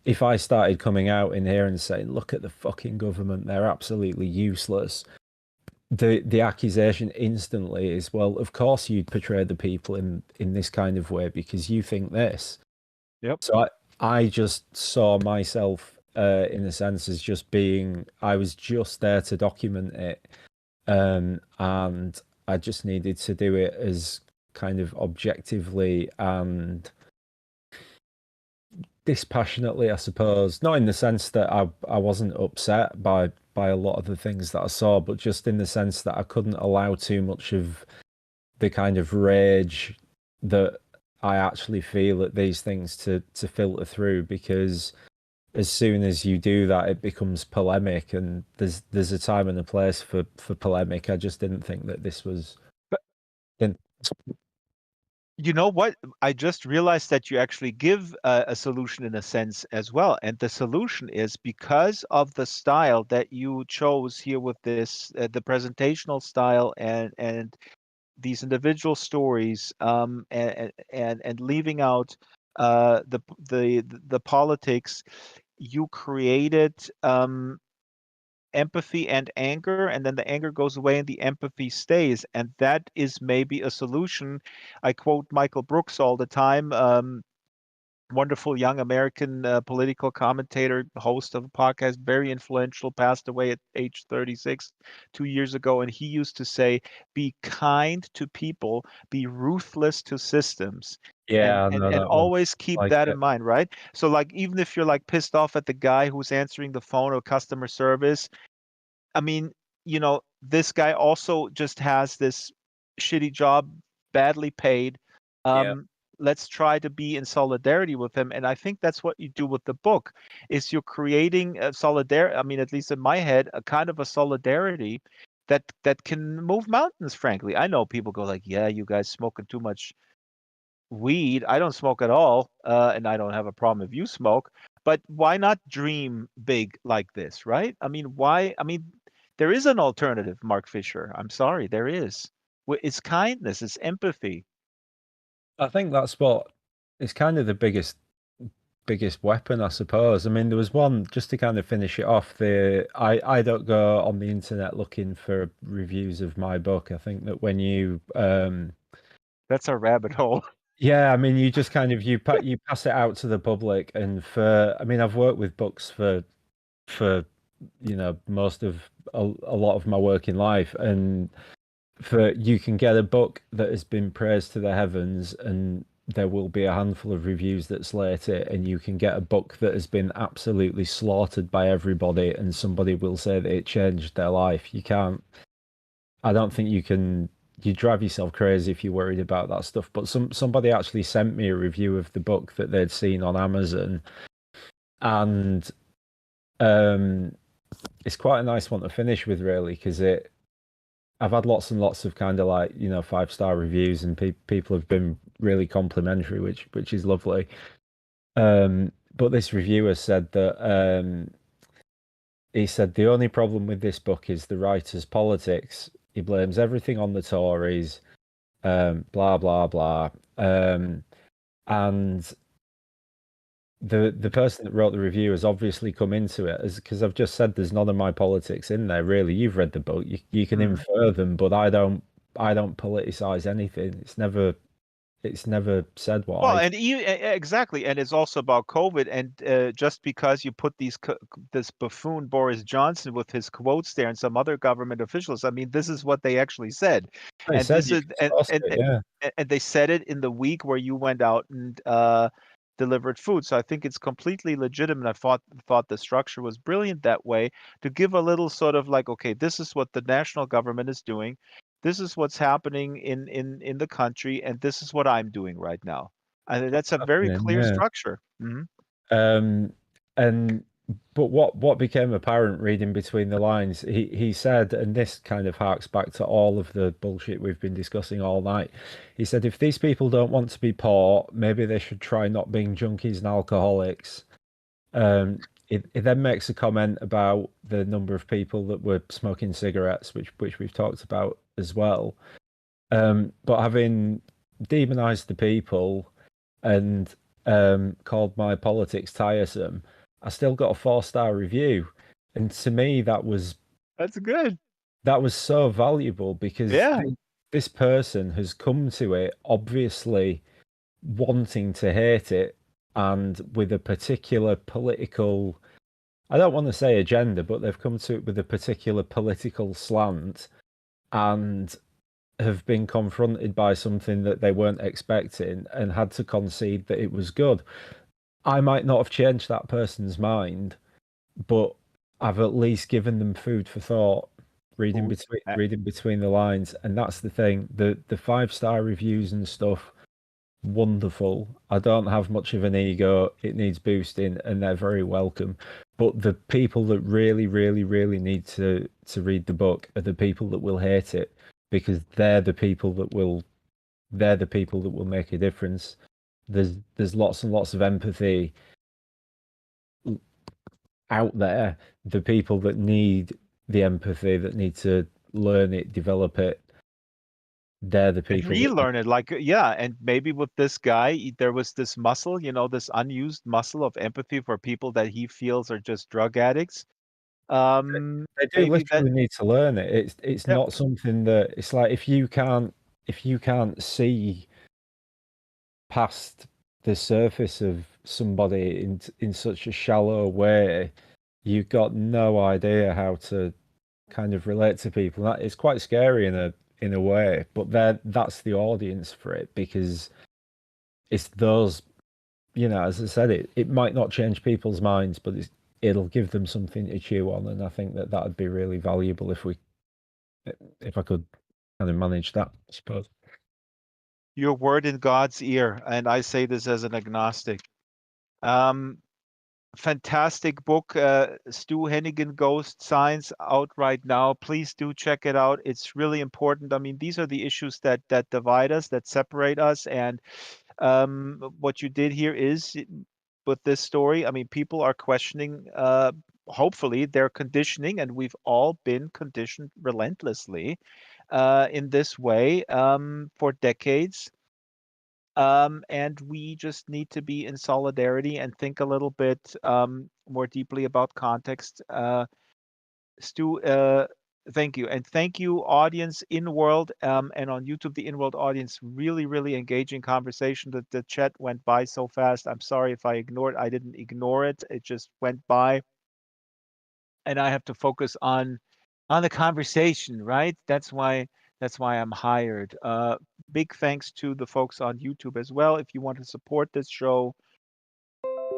if I started coming out in here and saying, look at the fucking government, they're absolutely useless, the accusation instantly is, well, of course you'd portray the people in this kind of way because you think this. Yep. So I just saw myself in a sense as just being, I was just there to document it, and I just needed to do it as kind of objectively and dispassionately, I suppose. Not in the sense that I wasn't upset by a lot of the things that I saw, but just in the sense that I couldn't allow too much of the kind of rage that I actually feel at these things to filter through, because as soon as you do that, it becomes polemic, and there's a time and a place for polemic. I just didn't think that this was. You know what? I just realized that you actually give a solution in a sense as well. And the solution is because of the style that you chose here with this, the presentational style and these individual stories, and leaving out the, the politics. You created empathy and anger, and then the anger goes away and the empathy stays. And that is maybe a solution. I quote Michael Brooks all the time. Wonderful young American political commentator, host of a podcast, very influential, passed away at age 36 2 years ago. And he used to say, be kind to people, be ruthless to systems. And, Yeah, I and know and that one. always keep Like that in it. mind, right? So like even if you're like pissed off at the guy who's answering the phone or customer service, I mean, this guy also just has this shitty job, badly paid. Yeah. Um, let's try to be in solidarity with him. And I think that's what you do with the book, is you're creating a solidarity. I mean, at least in my head, a kind of a solidarity that can move mountains, frankly. I know people go like, yeah, you guys smoking too much weed. I don't smoke at all, and I don't have a problem if you smoke. But why not dream big like this, right? I mean, why? I mean, there is an alternative, Mark Fisher. I'm sorry, there is. It's kindness, it's empathy. I think that's what it's kind of the biggest weapon, I suppose. I mean, there was one just to kind of finish it off. I don't go on the internet looking for reviews of my book. I think that when you That's a rabbit hole. yeah, I mean, you just kind of you pass it out to the public, and I mean, I've worked with books for most of a lot of my working life, and you can get a book that has been praised to the heavens, and there will be a handful of reviews that slate it, and you can get a book that has been absolutely slaughtered by everybody, and somebody will say that it changed their life. I don't think you drive yourself crazy if you're worried about that stuff. But somebody actually sent me a review of the book that they'd seen on Amazon, and it's quite a nice one to finish with, really, because I've had lots and lots of kind of like 5-star reviews, and people have been really complimentary, which is lovely. But this reviewer said that he said the only problem with this book is the writer's politics. He blames everything on the Tories, blah blah blah, and the person that wrote the review has obviously come into it because I've just said there's none of my politics in there. Really, you've read the book, you can infer them, but I don't politicize anything. It's never said what Well, I. and exactly, and it's also about COVID. And just because you put this buffoon Boris Johnson with his quotes there and some other government officials, I mean, this is what they actually said, I and said this you is can source it, yeah. and they said it in the week where you went out and delivered food. So I think it's completely legitimate. I thought the structure was brilliant that way, to give a little sort of like, okay, this is what the national government is doing. This is what's happening in the country, and this is what I'm doing right now. I think that's a very Happening, clear yeah. structure. Um, and but what became apparent reading between the lines, he said, and this kind of harks back to all of the bullshit we've been discussing all night. He said, if these people don't want to be poor, maybe they should try not being junkies and alcoholics. It then makes a comment about the number of people that were smoking cigarettes, which we've talked about as well. But having demonized the people and called my politics tiresome, I still got a 4-star review. And to me, That's good. that was so valuable because Yeah. this person has come to it obviously wanting to hate it and with a particular political, I don't want to say agenda, but they've come to it with a particular political slant and have been confronted by something that they weren't expecting and had to concede that it was good. I might not have changed that person's mind, but I've at least given them food for thought, reading between the lines, and that's the thing. The 5-star reviews and stuff, wonderful. I don't have much of an ego. It needs boosting, and they're very welcome. But the people that really, really, really need to read the book are the people that will hate it, because they're the people that will make a difference. There's lots and lots of empathy out there. The people that need the empathy, that need to learn it, develop it, they're the And people relearn it, like, yeah. And maybe with this guy, there was this muscle, this unused muscle of empathy for people that he feels are just drug addicts. They do Maybe that, literally need to learn it. It's yeah. not something that it's like if you can't see past the surface of somebody in such a shallow way, you've got no idea how to kind of relate to people. That it's quite scary in a way, but that's the audience for it because it's those, as I said, it might not change people's minds, but it'll give them something to chew on, and I think that would be really valuable if I could kind of manage that, I suppose. Your word in God's ear, and I say this as an agnostic. Um, Fantastic book, Stu Hennigan, Ghost Science, out right now. Please do check it out. It's really important. I mean, these are the issues that divide us, that separate us, and what you did here is with this story. I mean, people are questioning, hopefully, their conditioning, and we've all been conditioned relentlessly in this way for decades. And we just need to be in solidarity and think a little bit more deeply about context. Stu, thank you. And thank you, audience in world and on YouTube, the in world audience. Really, really engaging conversation. The chat went by so fast. I'm sorry if I ignored. I didn't ignore it. It just went by. And I have to focus on the conversation, right? That's why I'm hired. Big thanks to the folks on YouTube as well. If you want to support this show,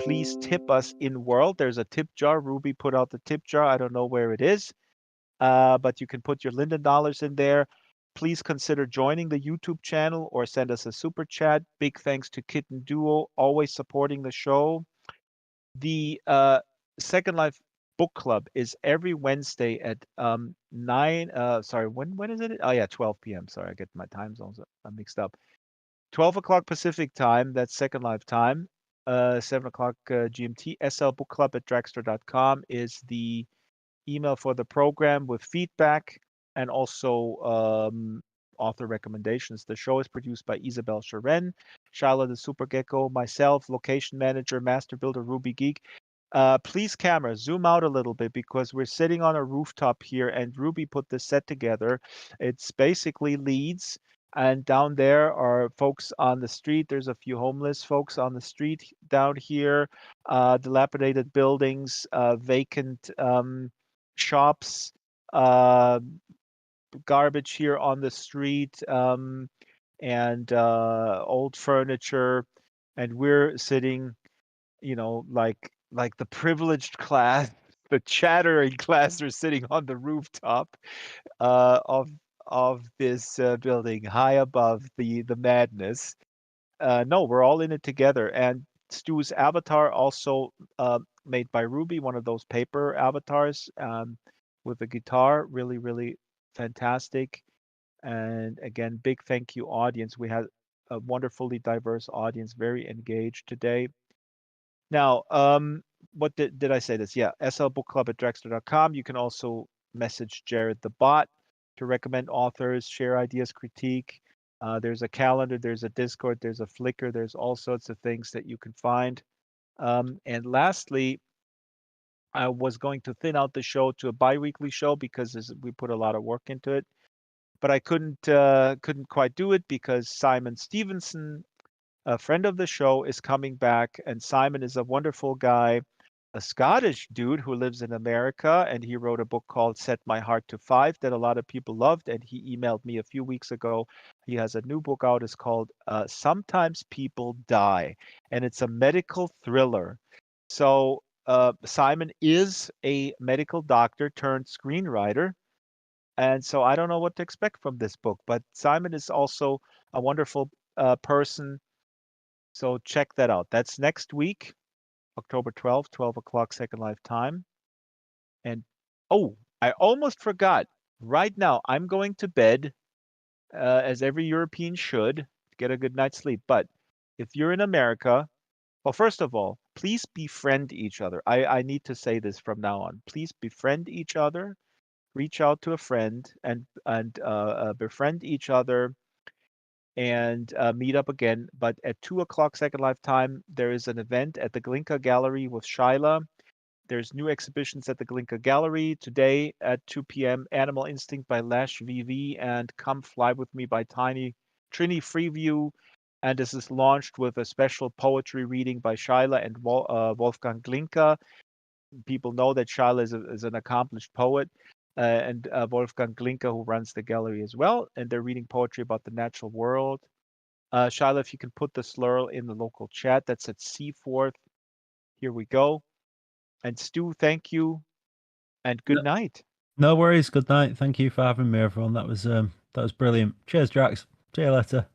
please tip us in world. There's a tip jar. Ruby put out the tip jar. I don't know where it is, but you can put your Linden dollars in there. Please consider joining the YouTube channel or send us a super chat. Big thanks to Kitten Duo, always supporting the show. The Second Life book club is every Wednesday at 9. Sorry, when is it? Oh yeah, 12 p.m. Sorry, I get my time zones mixed up. 12 o'clock Pacific time. That's Second Life time. 7 o'clock GMT. slbookclub@draxtor.com is the email for the program with feedback and also author recommendations. The show is produced by Isabel Sharon, Shala the Super Gecko, myself, location manager, master builder, Ruby Geek. Please, camera, zoom out a little bit because we're sitting on a rooftop here and Ruby put this set together. It's basically Leeds. And down there are folks on the street. There's a few homeless folks on the street down here, dilapidated buildings, vacant shops, garbage here on the street, and old furniture. And we're sitting, like the privileged class, the chattering class are sitting on the rooftop of this building high above the madness. No, we're all in it together. And Stu's avatar also made by Ruby, one of those paper avatars with a guitar. Really, really fantastic. And again, big thank you, audience. We had a wonderfully diverse audience, very engaged today. Now, what did I say this? Yeah, slbookclub@draxtor.com. You can also message Jared the bot to recommend authors, share ideas, critique. There's a calendar, there's a Discord, there's a Flickr, there's all sorts of things that you can find. And lastly, I was going to thin out the show to a bi-weekly show because we put a lot of work into it, but I couldn't quite do it because Simon Stevenson, a friend of the show, is coming back, and Simon is a wonderful guy, a Scottish dude who lives in America, and he wrote a book called Set My Heart to Five that a lot of people loved, and he emailed me a few weeks ago. He has a new book out. It's called Sometimes People Die, and it's a medical thriller. So Simon is a medical doctor turned screenwriter, and so I don't know what to expect from this book, but Simon is also a wonderful person. So check that out. That's next week, October 12th, 12 o'clock Second Life time. And oh, I almost forgot. Right now, I'm going to bed, as every European should, get a good night's sleep. But if you're in America, well, first of all, please befriend each other. I need to say this from now on. Please befriend each other. Reach out to a friend and befriend each other and meet up again. But at 2 o'clock Second Life time, there is an event at the Glinka Gallery with Shyla. There's new exhibitions at the Glinka Gallery today at 2 p.m. Animal Instinct by Lash VV and Come Fly With Me by Trini Freeview. And this is launched with a special poetry reading by Shaila and Wolfgang Glinka. People know that Shaila is an accomplished poet, and Wolfgang Glinka, who runs the gallery as well. And they're reading poetry about the natural world. Shaila, if you can put the slur in the local chat, that's at C4th. Here we go. And Stu, thank you, and good night. No worries. Good night. Thank you for having me, everyone. That was brilliant. Cheers, Drax. See you later.